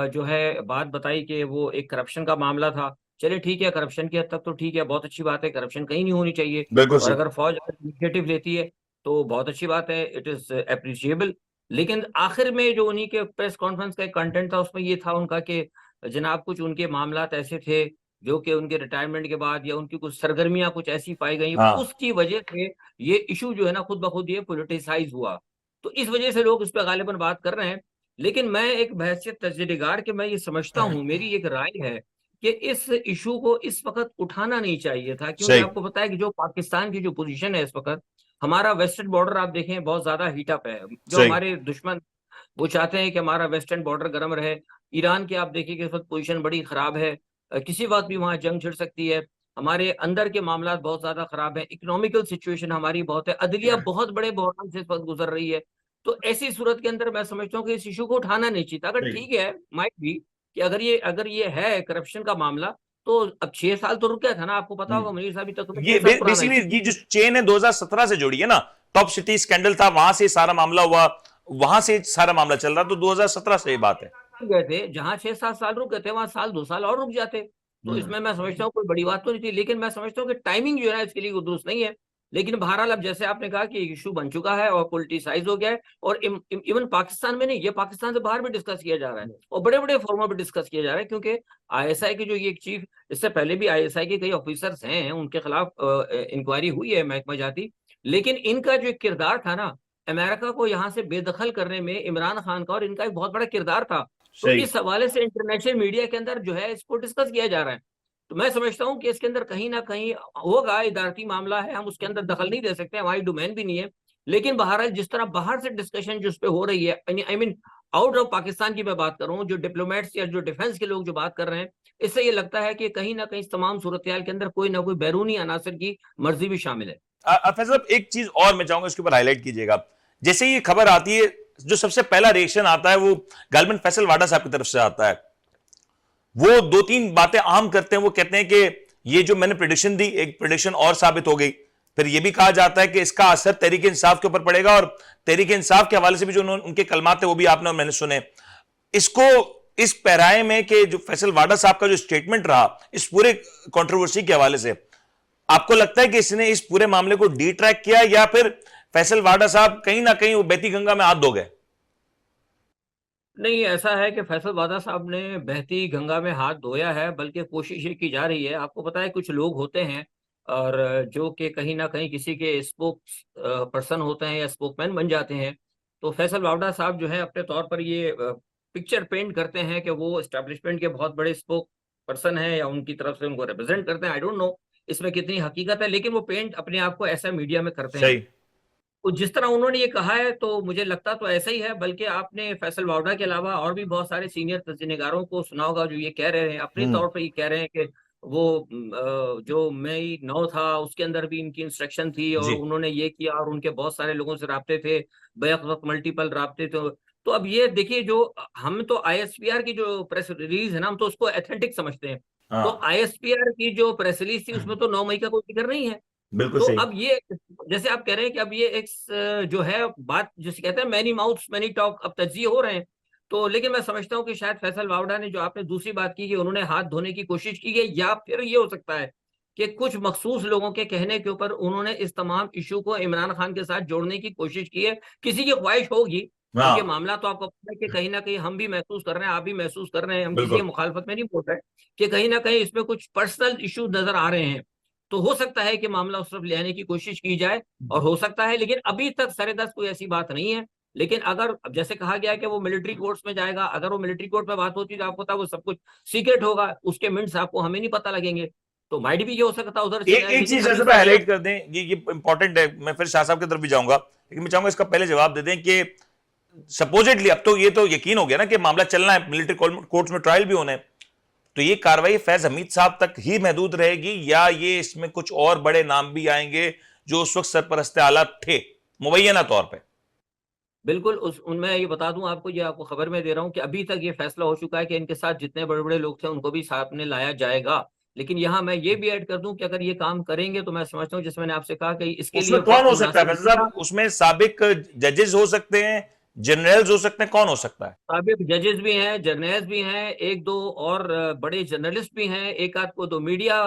E: जो है बात बताई कि वो एक करप्शन का मामला था। चलिए ठीक है, करप्शन की हद तक तो ठीक है, बहुत अच्छी बात है, करप्शन कहीं नहीं होनी चाहिए, और अगर फौज इनिशिएटिव लेती है तो बहुत अच्छी बात है, इट इज अप्रिशिएबल। लेकिन आखिर में जो उन्हीं के प्रेस कॉन्फ्रेंस का एक कंटेंट था, उसमें ये था उनका कि जनाब कुछ उनके मामलात ऐसे थे जो कि उनके रिटायरमेंट के बाद या उनकी कुछ सरगर्मियां कुछ ऐसी पाई गई, उसकी वजह से ये इशू जो है ना खुद ब खुद ये पॉलिटिसाइज हुआ। तो इस वजह से लोग इस पर गालिबन बात कर रहे हैं। लेकिन मैं एक बहसियत तजदीदगार के मैं ये समझता हूँ, मेरी एक राय है कि इस इशू को इस वक्त उठाना नहीं चाहिए था, क्योंकि आपको पता है कि जो पाकिस्तान की जो पोजीशन है इस वक्त, हमारा वेस्टर्न बॉर्डर आप देखें बहुत ज्यादा हीटअप है। जो
B: सही।
E: हमारे दुश्मन वो चाहते हैं कि हमारा वेस्टर्न बॉर्डर गर्म रहे। ईरान की आप देखिए कि इस वक्त पोजीशन बड़ी खराब है, किसी वक्त भी वहां जंग छिड़ सकती है। हमारे अंदर के मामला बहुत ज्यादा खराब है, इकोनॉमिकल सिचुएशन हमारी बहुत है, अदलिया बहुत बड़े बहरान से इस वक्त गुजर रही है। तो ऐसी सूरत के अंदर मैं समझता हूँ कि इस इशू को उठाना नहीं चाहिए था। अगर ठीक है, माइट भी कि अगर ये है करप्शन का मामला, तो अब 6 साल तो रुक गया था ना। आपको पता होगा मुनीर साहब, तो
B: ये
E: 6 साल पुराना
B: बेसिकली
E: issue।
B: ये जो चेन है 2017 से जुड़ी है ना, टॉप सिटी स्कैंडल था, वहां से सारा मामला हुआ, वहां से सारा मामला चल रहा, तो 2017 से ये बात है।
E: गए थे जहां 6-7 साल रुक गए थे, वहां साल 2 साल और रुक जाते। तो इसमें मैं समझता हूँ कोई बड़ी बात तो नहीं थी, लेकिन मैं समझता हूँ कि टाइमिंग जो है इसके लिए दुरुस्त नहीं है। लेकिन बहरहाल अब जैसे आपने कहा कि इशू बन चुका है और पॉलिटिसाइज हो गया है, और इवन पाकिस्तान में नहीं, ये पाकिस्तान से बाहर भी डिस्कस किया जा रहा है और बड़े बड़े फोरमों पे डिस्कस किया जा रहा है। क्योंकि आईएसआई के जो ये चीफ, इससे पहले भी आईएसआई के कई ऑफिसर्स हैं, उनके खिलाफ इंक्वायरी हुई है महकमा जाती, लेकिन इनका जो किरदार था ना अमेरिका को यहाँ से बेदखल करने में, इमरान खान का और इनका एक बहुत बड़ा किरदार था। तो
B: सही।
E: इस हवाले से इंटरनेशनल मीडिया के अंदर जो है इसको डिस्कस किया जा रहा है। तो मैं समझता हूँ कि इसके अंदर कहीं ना कहीं होगा, इदारती मामला है, हम उसके अंदर दखल नहीं दे सकते, हमारी डोमेन भी नहीं है। लेकिन बहरहाल जिस तरह बाहर से डिस्कशन जो उस पर हो रही है, I mean out of Pakistan की मैं बात कर रहा हूँ, जो डिप्लोमेट्स या जो डिफेंस के लोग जो बात कर रहे हैं, इससे ये लगता है कि कहीं ना कहीं इस तमाम सूरत के अंदर कोई ना कोई बैरूनी अनासर की मर्जी भी शामिल है।
B: फैसल साहब, एक चीज और मैं चाहूंगा इसके ऊपर हाईलाइट कीजिएगा। जैसे ये खबर आती है, जो सबसे पहला रिएक्शन आता है वो गालिबन फैसल वाडा साहब की तरफ से आता है। वो 2-3 बातें आम करते हैं। वो कहते हैं कि ये जो मैंने प्रेडिक्शन दी, एक प्रेडिक्शन और साबित हो गई। फिर ये भी कहा जाता है कि इसका असर तहरीक इंसाफ के ऊपर पड़ेगा, और तहरीक इंसाफ के हवाले से भी जो उनके कलमात थे वो भी आपने और मैंने सुने। इसको इस पैराए में कि जो फैसल वाडा साहब का जो स्टेटमेंट रहा इस पूरे कंट्रोवर्सी के हवाले से, आपको लगता है कि इसने इस पूरे मामले को डिट्रैक किया, या फिर फैसल वाडा साहब कहीं ना कहीं वो बहती गंगा में हाथ धो गए?
E: नहीं, ऐसा है कि फैसल वादा साहब ने बहती गंगा में हाथ धोया है, बल्कि कोशिश ये की जा रही है। आपको पता है कुछ लोग होते हैं और जो कि कहीं ना कहीं किसी के स्पोक पर्सन होते हैं या स्पोकमैन बन जाते हैं। तो फैसल वाडा साहब जो है अपने तौर पर ये पिक्चर पेंट करते हैं कि वो एस्टेब्लिशमेंट के बहुत बड़े स्पोक पर्सन है या उनकी तरफ से उनको रिप्रेजेंट करते हैं। आई डोंट नो इसमें कितनी हकीकत है, लेकिन वो पेंट अपने आप को ऐसा मीडिया में करते हैं।
B: सही।
E: तो जिस तरह उन्होंने ये कहा है तो मुझे लगता तो ऐसा ही है। बल्कि आपने फैसल वावड़ा के अलावा और भी बहुत सारे सीनियर तस्नीगारों को सुना होगा जो ये कह रहे हैं, अपने तौर पर ये कह रहे हैं कि वो जो मई 9 था उसके अंदर भी इनकी इंस्ट्रक्शन थी और
B: जी।
E: उन्होंने ये किया, और उनके बहुत सारे लोगों से राब्ते थे, बैक वक्त मल्टीपल राब्ते थे। तो अब ये देखिए, जो हम तो आईएसपीआर की जो प्रेस रिलीज है ना, हम तो उसको एथेंटिक समझते हैं। तो
B: हाँ,
E: आईएसपीआर की जो प्रेस रिलीज थी उसमें तो 9 मई का कोई जिक्र नहीं है।
B: बिल्कुल
E: तो
B: सही।
E: अब ये, जैसे आप कह रहे हैं कि अब ये एक जो है बात जिसे कहते हैं मैनी माउथ्स मैनी टॉक, अब तज्जिए हो रहे हैं। तो लेकिन मैं समझता हूँ कि शायद फैसल वावड़ा ने, जो आपने दूसरी बात की कि उन्होंने हाथ धोने की कोशिश की है, या फिर ये हो सकता है कि कुछ मखसूस लोगों के कहने के ऊपर उन्होंने इस तमाम इशू को इमरान खान के साथ जोड़ने की कोशिश की है। किसी की ख्वाहिश होगी, क्योंकि
B: हाँ,
E: मामला तो आपको पता है कि कहीं ना कहीं हम भी महसूस कर रहे हैं, आप भी महसूस कर रहे हैं, हम किसी की
B: बिल्कुल।
E: मुखालफत में नहीं बोल रहे कि कहीं ना कहीं इसमें कुछ पर्सनल इशू नजर आ रहे हैं। तो हो सकता है कि मामला उस तरफ ले आने की कोशिश की जाए, और हो सकता है, लेकिन अभी तक सरेदस्त कोई ऐसी बात नहीं है। लेकिन अगर अब जैसे कहा गया है कि वो मिलिट्री कोर्ट्स में जाएगा, अगर वो मिलिट्री कोर्ट में बात होती है तो आपको पता है वो सब कुछ सीक्रेट होगा, उसके मिनट्स आपको हमें नहीं पता लगेंगे। तो माइट भी ये हो सकता है उधर से
B: एक
E: जाए,
B: एक
E: लेकिन
B: चीज
E: अभी
B: जैसे
E: तक
B: हाईलाइट कर दें, ये इंपॉर्टेंट है। मैं फिर शाह साहब की तरफ भी जाऊंगा, लेकिन मैं चाहूंगा इसका पहले जवाब दे दें कि सपोजिटली अब तो ये तो यकीन हो गया ना कि मामला चलना है, मिलिट्री कोर्ट्स में ट्रायल भी होने हैं, तो ये कार्रवाई फैज हमीद साहब तक ही महदूद रहेगी, या ये इसमें कुछ और बड़े नाम भी आएंगे जो उस वक्त सरपरस्ते आला थे मुबैना तौर पे?
E: बिल्कुल उनमें ये बता दूं आपको, ये आपको खबर में दे रहा हूं कि अभी तक ये फैसला हो चुका है कि इनके साथ जितने बड़े बड़े लोग थे उनको भी साथ में लाया जाएगा। लेकिन यहाँ मैं ये भी ऐड कर दूं कि अगर ये काम करेंगे तो मैं समझता हूँ, जैसे मैंने आपसे कहा, कि इसके लिए
B: उसमें कौन हो
E: वक्त
B: सकता है
E: मुनासिब
B: फैसल साहब? उसमें साबिक जजेस हो सकते हैं, जनरल्स हो सकते हैं, कौन हो सकता है?
E: साबिक जजेस भी हैं, जर्नलिस्ट भी हैं, एक दो और बड़े जर्नलिस्ट भी हैं, एक आध को दो मीडिया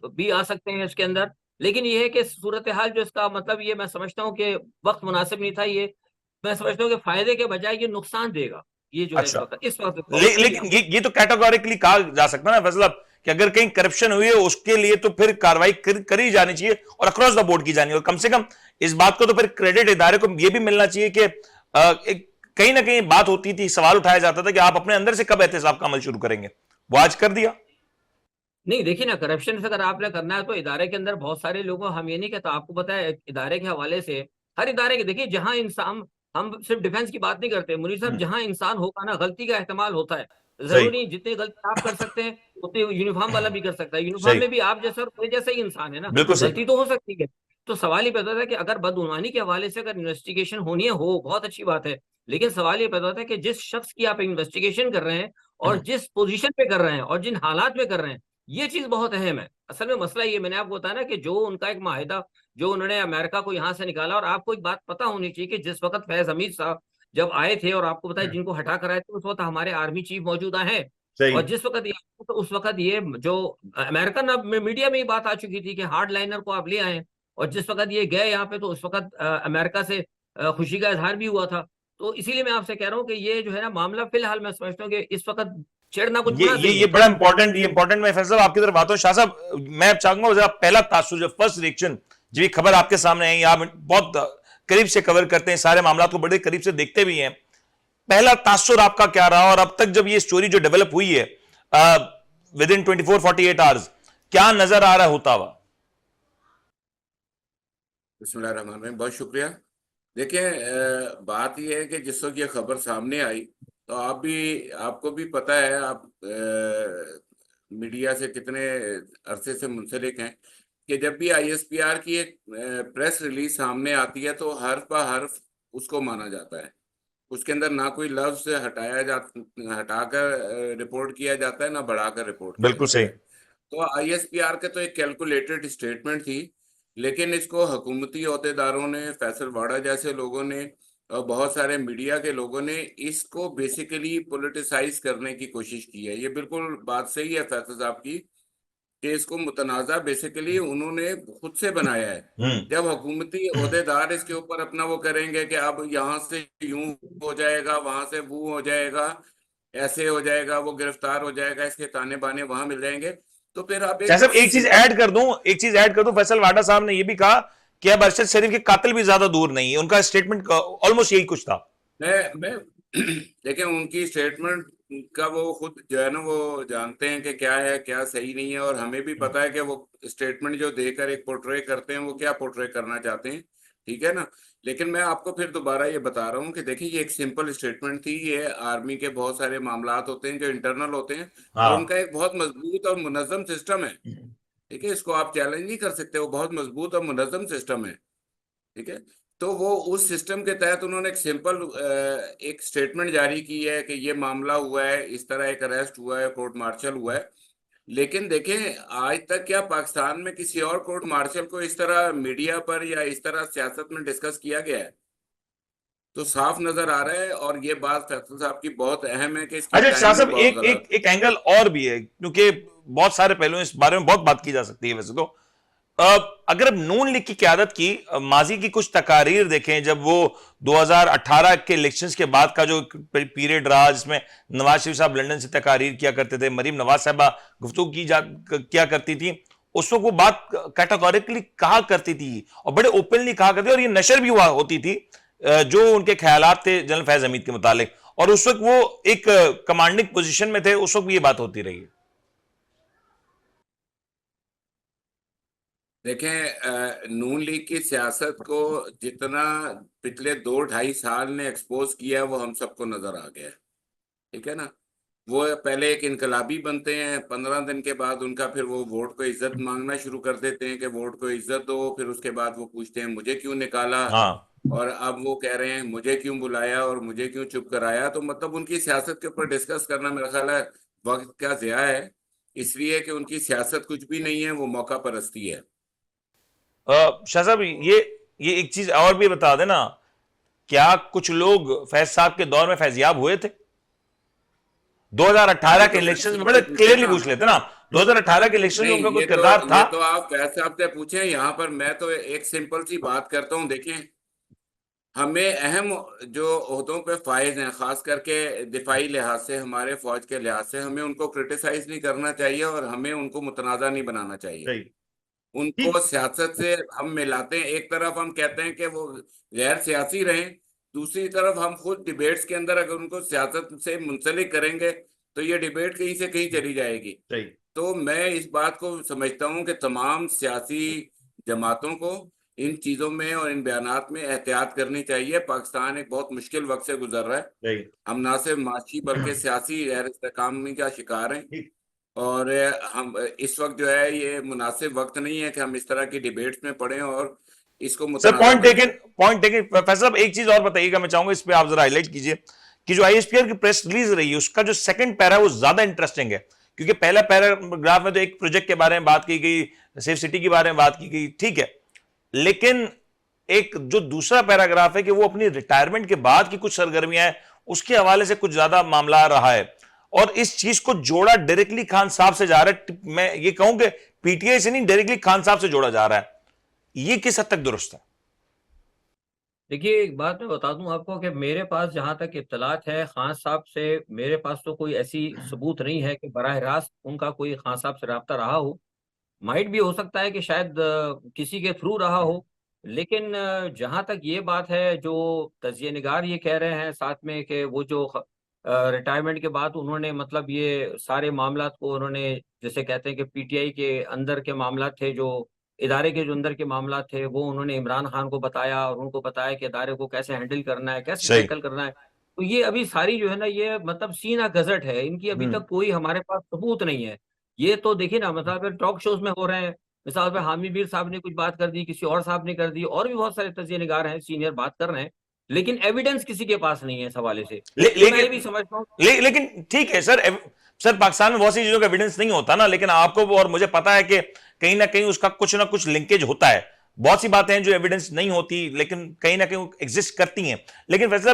E: भी आ सकते हैं इसके अंदर। लेकिन ये है कि सूरत हाल जो इसका मतलब, ये मैं समझता हूँ कि वक्त मुनासिब नहीं था। ये मैं समझता हूँ कि फायदे के बजाय ये नुकसान देगा, ये जो है
B: अच्छा।
E: इस वक्त
B: लेकिन ये तो कैटेगोरिकली कहा जा सकता है ना फैसल साहब कि अगर कहीं करप्शन हुई है उसके लिए तो फिर कार्रवाई करी जानी चाहिए और अक्रॉस द बोर्ड की जानी है, और कम से कम इस बात को तो फिर क्रेडिट इदारे को यह भी मिलना चाहिए कि एक कहीं ना कहीं बात होती थी, सवाल उठाया जाता था कि आप अपने अंदर से कब एहतसाब का अमल शुरू करेंगे, वो आज कर दिया।
E: नहीं देखिए ना, करप्शन से अगर आपने करना है तो इदारे के अंदर बहुत सारे लोगों, हम ये नहीं कहता, आपको पता है इदारे के हवाले से, हर इदारे के देखिए, जहां इंसान, हम सिर्फ डिफेंस की बात नहीं करते मुनीर साहब, जहां इंसान होगा ना, गलती का एहतमाल होता है।
B: सही
E: जरूरी नहीं जितनी गलती आप कर सकते हैं उतनी यूनिफॉर्म वाला भी कर सकता है। यूनिफॉर्म
B: सही
E: में भी आप जैसा और मेरे जैसा ही इंसान है ना,
B: बिल्कुल सही
E: गलती तो हो सकती है। तो सवाल ये पैदा होता है कि अगर बदगुमानी के हवाले से अगर इन्वेस्टिगेशन होनी है, हो बहुत अच्छी बात है, लेकिन सवाल ये पैदा होता है कि जिस शख्स की आप इन्वेस्टिगेशन कर रहे हैं और जिस पोजीशन पे कर रहे हैं और जिन हालात में कर रहे हैं, ये चीज बहुत अहम है। असल में मसला ये, मैंने आपको बताया ना कि जो उनका एक माहिदा, जो उन्होंने अमेरिका को यहाँ से निकाला, और आपको एक बात पता होनी चाहिए कि जिस वक्त फैज हमीद साहब जब आए थे, और आपको बताया जिनको हटा कर आए थे, उस वक्त हमारे आर्मी चीफ मौजूदा हैं।
B: सही
E: और जिस वक्त तो उस वक्त ये जो अमेरिकन मीडिया में ये बात आ चुकी थी कि हार्ड लाइनर को आप ले आए, और जिस वक्त ये गए यहाँ पे तो उस वक्त अमेरिका से खुशी का इजहार भी हुआ था। तो इसीलिए मैं आपसे कह रहा हूँ कि ये जो है ना मामला, फिलहाल मैं समझता हूँ कि इस वक्त छेड़ना कुछ बुरा नहीं
B: ये
E: है।
B: बड़ा इंपॉर्टेंट, ये इंपॉर्टेंट। मैं फैसल आपकी तरफ आता हूं। शाह साहब, मैं चाहूंगा जरा पहला तासुर, जो फर्स्ट रिएक्शन, जो ये खबर आपके सामने है, आप बहुत करीब से कवर करते हैं, सारे मामला को बड़े करीब से देखते भी हैं, पहला तासुर आपका क्या रहा? और अब तक जब ये स्टोरी जो डेवलप हुई है विद इन 24-48 आवर्स, क्या नजर आ रहा होता हुआ?
D: बिस्मिल्लाहिर्रहमानिर्रहीम, बहुत शुक्रिया। देखिए, बात यह है कि जिस वक्त ये खबर सामने आई तो आपको भी पता है, आप मीडिया से कितने अरसे से मुंसलिक हैं, कि जब भी आईएसपीआर की एक प्रेस रिलीज सामने आती है तो हर्फ बा हर्फ उसको माना जाता है। उसके अंदर ना कोई लफ्ज हटाकर रिपोर्ट किया जाता है, ना बढ़ाकर रिपोर्ट किया
B: बिल्कुल
D: जाता
B: सही।
D: है। तो आईएसपीआर के तो एक कैलकुलेटेड स्टेटमेंट थी, लेकिन इसको हुकूमती अहदेदारों ने, फैसल वाडा जैसे लोगों ने और बहुत सारे मीडिया के लोगों ने इसको बेसिकली पॉलिटिसाइज करने की कोशिश की है। ये बिल्कुल बात सही है फैसल साहब की कि इसको मुतनाज़ा बेसिकली उन्होंने खुद से बनाया है। जब हुकूमती ओहदेदार इसके ऊपर अपना वो करेंगे कि अब यहाँ से यूं हो जाएगा, वहां से वो हो जाएगा, ऐसे हो जाएगा, वो गिरफ्तार हो जाएगा, इसके ताने बाने वहां मिल जाएंगे, तो फिर आप
B: शाह साहब, एक चीज ऐड कर दूं, फैसल वाडा साहब ने यह भी कहा कि अब अरशद शरीफ के कातिल भी ज्यादा दूर नहीं है। उनका स्टेटमेंट ऑलमोस्ट यही कुछ था।
D: मैं देखिए, उनकी स्टेटमेंट का वो खुद जो है ना, वो जानते हैं कि क्या है क्या सही नहीं है, और हमें भी पता है कि वो स्टेटमेंट जो देकर एक पोर्ट्रे करते हैं वो क्या पोर्ट्रे करना चाहते हैं, ठीक है ना। लेकिन मैं आपको फिर दोबारा ये बता रहा हूँ कि देखिए, ये एक सिंपल स्टेटमेंट थी। ये आर्मी के बहुत सारे मामलात होते हैं जो इंटरनल होते हैं, और
B: हाँ।
D: उनका एक बहुत मजबूत और मुनज़्ज़म सिस्टम है, ठीक है। इसको आप चैलेंज नहीं कर सकते, वो बहुत मजबूत और मुनज़्ज़म सिस्टम है, ठीक है। तो वो उस सिस्टम के तहत उन्होंने एक सिंपल एक स्टेटमेंट जारी की है कि ये मामला हुआ है, इस तरह एक अरेस्ट हुआ है, कोर्ट मार्शल हुआ है। लेकिन देखें, आज तक क्या पाकिस्तान में किसी और कोर्ट मार्शल को इस तरह मीडिया पर या इस तरह सियासत में डिस्कस किया गया है? तो साफ नजर आ रहा है, और ये बात फैसल साहब की बहुत अहम है कि इसकी
B: अच्छा शाह साहब,
D: टाइमिंग बहुत
B: एक
D: गलत।
B: एक एक एंगल और भी है, क्योंकि बहुत सारे पहलू इस बारे में बहुत बात की जा सकती है वैसे तो। अगर अब नून लीग की क़यादत की माजी की कुछ तकारीर देखें, जब वो 2018 के इलेक्शंस के बाद का जो पीरियड रहा, जिसमें नवाज शरीफ साहब लंदन से तकारीर किया करते थे, मरीम नवाज साहबा गुफ्तगू किया करती थी, उस वक्त वो बात कैटेगोरिकली कहा करती थी और बड़े ओपनली कहा करती थी, और ये नशर भी हुआ होती थी जो उनके ख्यालात थे जनरल फैज हमीद के मुतालिक, और उस वक्त वो एक कमांडिंग पोजीशन में थे, उस वक्त भी ये बात होती रही है।
D: देखें, नून लीग की सियासत को जितना पिछले 2-2.5 साल ने एक्सपोज किया, वो हम सबको नजर आ गया है, ठीक है ना। वो पहले एक इनकलाबी बनते हैं, 15 दिन के बाद उनका फिर वो वोट को इज्जत मांगना शुरू कर देते हैं कि वोट को इज्जत दो। फिर उसके बाद वो पूछते हैं मुझे क्यों निकाला,
B: हाँ।
D: और अब वो कह रहे हैं मुझे क्यों बुलाया और मुझे क्यों चुप कराया। तो मतलब उनकी सियासत के ऊपर डिस्कस करना मेरा ख्याल है वक्त का ज़िया है, इसलिए कि उनकी सियासत कुछ भी नहीं है, वो मौका परस्ती है।
B: शाह साहब, ये एक चीज और भी बता देना, क्या कुछ लोग फैज साहब के दौर में फैजियाब हुए थे? 2018 के इलेक्शन में बड़े क्लियरली पूछ लेते ना, 2018 के इलेक्शन में उनका कुछ किरदार था?
D: ये तो आप फैज साहब से पूछें। यहाँ पर मैं तो एक सिंपल सी बात करता हूँ। देखें, हमें अहम जो ओहदों पे फाइज हैं, खास करके दिफाई लिहाज से, हमारे फौज के लिहाज से, हमें उनको क्रिटिसाइज नहीं करना चाहिए और हमें उनको मुतनाज़ा नहीं बनाना चाहिए। उनको सियासत से हम मिलाते हैं। एक तरफ हम कहते हैं कि वो गैर सियासी रहें, दूसरी तरफ हम खुद डिबेट्स के अंदर अगर उनको सियासत से मुंसलिक करेंगे तो ये डिबेट कहीं से कहीं चली जाएगी। तो मैं इस बात को समझता हूं कि तमाम सियासी जमातों को इन चीजों में और इन बयानात में एहतियात करनी चाहिए। पाकिस्तान एक बहुत मुश्किल वक्त से गुजर रहा है।
B: राइट।
D: हम ना सिर्फ माशी बल्कि सियासी गैर इस्तेकामी का शिकार हैं। और हम इस वक्त जो है ये मुनासिब वक्त नहीं है कि हम इस तरह की डिबेट्स में पड़े और इसको
B: सर
D: मुतनाज़ा
B: पॉइंट
D: करें।
B: Taken, point taken. फैसल साहब एक चीज और बताइएगा, मैं चाहूंगा इस पे आप जरा हाईलाइट कीजिए कि जो आईएसपीआर की प्रेस रिलीज रही है उसका जो सेकंड पैरा है वो ज्यादा इंटरेस्टिंग है, क्योंकि पहला पैराग्राफ में तो एक प्रोजेक्ट के बारे में बात की गई, सेफ सिटी के बारे में बात की गई, ठीक है, लेकिन एक जो दूसरा पैराग्राफ है कि वो अपनी रिटायरमेंट के बाद की कुछ सरगर्मियां हैं उसके हवाले से कुछ ज्यादा मामला आ रहा है, और इस चीज को जोड़ा डायरेक्टली खान साहब से जा रहा है। मैं ये कहूं कि पीटीआई से नहीं, डायरेक्टली खान साहब से जोड़ा जा रहा है, ये किस हद तक दुरुस्त है?
E: देखिए, एक बात मैं बता दूं आपको कि मेरे पास जहां तक इत्तलात है खान साहब से, मेरे पास तो कोई ऐसी सबूत नहीं है कि बराह रास्त उनका कोई खान साहब से रब्ता रहा हो। माइट भी हो सकता है कि शायद किसी के थ्रू रहा हो, लेकिन जहां तक ये बात है जो तजिए निगार ये कह रहे हैं साथ में कि वो जो रिटायरमेंट के बाद उन्होंने मतलब ये सारे मामलात को उन्होंने, जैसे कहते हैं कि पीटीआई के अंदर के मामला थे, जो इदारे के जो अंदर के मामला थे वो उन्होंने इमरान खान को बताया और उनको बताया कि इदारे को कैसे हैंडल करना है, कैसे
B: सही।
E: टैकल करना है। तो ये अभी सारी जो है ना ये मतलब सीना गजट है, इनकी अभी तक कोई हमारे पास सबूत नहीं है। ये तो देखिए ना, मतलब टॉक शोज में हो रहे हैं, मिसाल पे हामी मीर साहब ने कुछ बात कर दी, किसी और साहब ने कर दी, और भी बहुत सारे तजिए निगार हैं सीनियर बात कर रहे हैं, लेकिन एविडेंस किसी के पास नहीं है इस हवाले से। तो मैं ये भी समझता हूँ
B: लेकिन ठीक है सर, सर पाकिस्तान में बहुत सी चीजों का एविडेंस नहीं होता ना, लेकिन आपको और मुझे पता है कि कहीं ना कहीं उसका कुछ ना कुछ लिंकेज होता है। बहुत सी बातें हैं जो एविडेंस नहीं होती लेकिन कहीं ना कहीं एग्जिस्ट करती हैं। लेकिन वैसे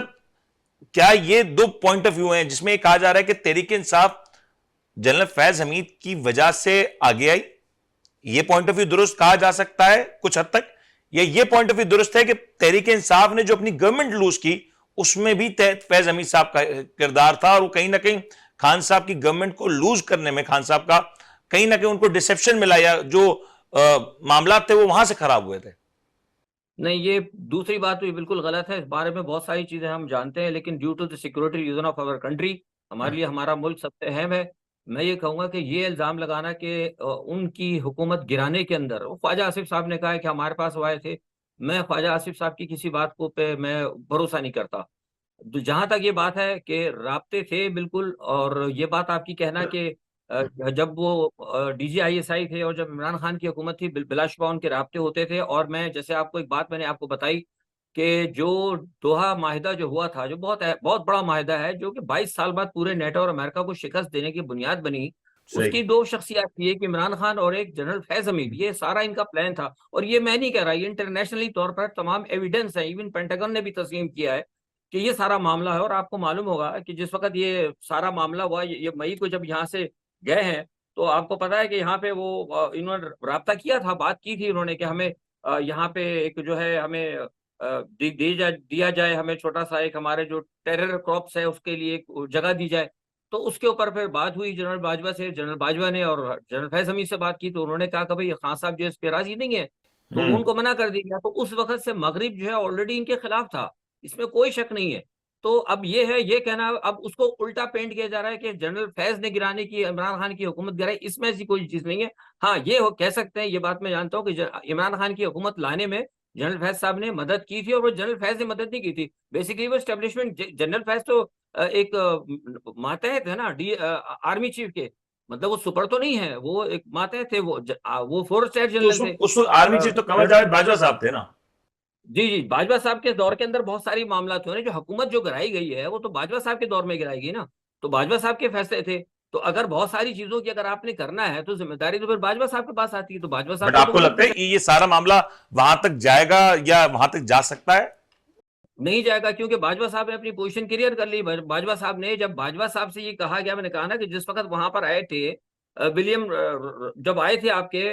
B: क्या ये दो पॉइंट ऑफ व्यू हैं जिसमें ये कहा जा रहा है कि तहरीक इंसाफ जनरल फैज हमीद की वजह से आगे आई, ये पॉइंट ऑफ व्यू दुरुस्त कहा जा सकता है कुछ हद तक, या ये पॉइंट ऑफ व्यू दुरुस्त है कि तहरीक इंसाफ ने जो अपनी गवर्नमेंट लूज की उसमें भी फैज हमीद साहब का किरदार था, और वो कहीं ना कहीं खान साहब की गवर्नमेंट को लूज करने में खान साहब का कहीं ना कहीं उनको डिसेप्शन मिला, या जो मामला थे वो वहां से खराब हुए थे?
E: नहीं, ये दूसरी बात तो ये बिल्कुल गलत है। इस बारे में बहुत सारी चीजें हम जानते हैं, लेकिन due to the security reason of our country, हमारे लिए हमारा मुल्क सबसे अहम है। मैं ये कहूंगा कि ये इल्जाम लगाना कि उनकी हुकूमत गिराने के अंदर, वो ख्वाजा आसिफ साहब ने कहा है कि हमारे पास वो आए थे, मैं ख्वाजा आसिफ साहब की किसी बात को पे मैं भरोसा नहीं करता। तो जहां तक ये बात है कि राब्ते थे बिल्कुल, और ये बात आपकी कहना कि जब वो डीजीआईएसआई थे और जब इमरान खान की हुकूमत थी बिलाशुबा उनके राब्ते होते थे। और मैं जैसे आपको एक बात मैंने आपको बताई कि जो दोहा माहिदा जो हुआ था, जो बहुत बहुत बड़ा माहिदा है, जो कि 22 साल बाद पूरे नेटो और अमेरिका को शिकस्त देने की बुनियाद बनी, उसकी दो शख्सियत थी, एक इमरान खान और एक जनरल फैज हमीद। ये सारा इनका प्लान था, और ये मैं नहीं कह रहा, ये इंटरनेशनली तौर पर तमाम एविडेंस है, इवन पेंटागन ने भी तस्लीम किया है कि ये सारा मामला है। और आपको मालूम होगा कि जिस वक्त ये सारा मामला हुआ, ये मई को जब यहाँ से गए हैं, तो आपको पता है कि यहाँ पे वो इन्होंने राब्ता किया था, बात की थी उन्होंने कि हमें यहाँ पे एक जो है हमें दिया जाए, हमें छोटा सा एक हमारे जो टेरर क्रॉप्स है उसके लिए एक जगह दी जाए। तो उसके ऊपर फिर बात हुई जनरल बाजवा से, जनरल बाजवा ने और जनरल फैज हमीद से बात की, तो उन्होंने कहा कि भाई खान साहब जो इस पे राजी नहीं है, तो उनको मना कर दिया गया। तो उस वक्त से मगरिब जो है ऑलरेडी इनके खिलाफ था, इसमें कोई शक नहीं है। तो अब ये है, ये कहना अब उसको उल्टा पेंट किया जा रहा है कि जनरल फैज ने गिराने की, इमरान खान की हुकूमत गिराई, इसमें ऐसी कोई चीज नहीं है। हाँ, ये कह सकते हैं, ये बात मैं जानता हूँ कि इमरान खान की हुकूमत लाने में जनरल फैज साहब ने मदद की थी, और वो जनरल फैज ने मदद नहीं की थी। बेसिकली वो एस्टेब्लिशमेंट, जनरल फैज तो एक मातहत है ना आर्मी चीफ के, मतलब वो सुपर तो नहीं है, वो एक मातहत थे, वो 4 स्टार जनरल थे।
B: उस आर्मी चीफ तो कमर जावेद बाजवा साहब थे ना?
E: जी जी, बाजवा साहब के दौर के अंदर बहुत सारी मामला थे, जो हुकूमत जो गिराई गई है वो तो बाजवा साहब के दौर में गिराई गई ना, तो बाजवा साहब के फैसले थे। तो अगर बहुत सारी चीजों की अगर आपने करना है तो जिम्मेदारी तो फिर बाजवा साहब के पास आती है। तो बाजवा साहब
B: बट आपको लगता है कि ये सारा मामला वहां तक जाएगा या वहां तक जा सकता है?
E: नहीं जाएगा, क्योंकि बाजवा साहब ने अपनी पोजीशन क्लियर कर ली। बाजवा साहब ने, जब बाजवा साहब से ये कहा गया, मैंने कहा ना कि जिस वक्त वहां पर आए थे विलियम, जब आए थे आपके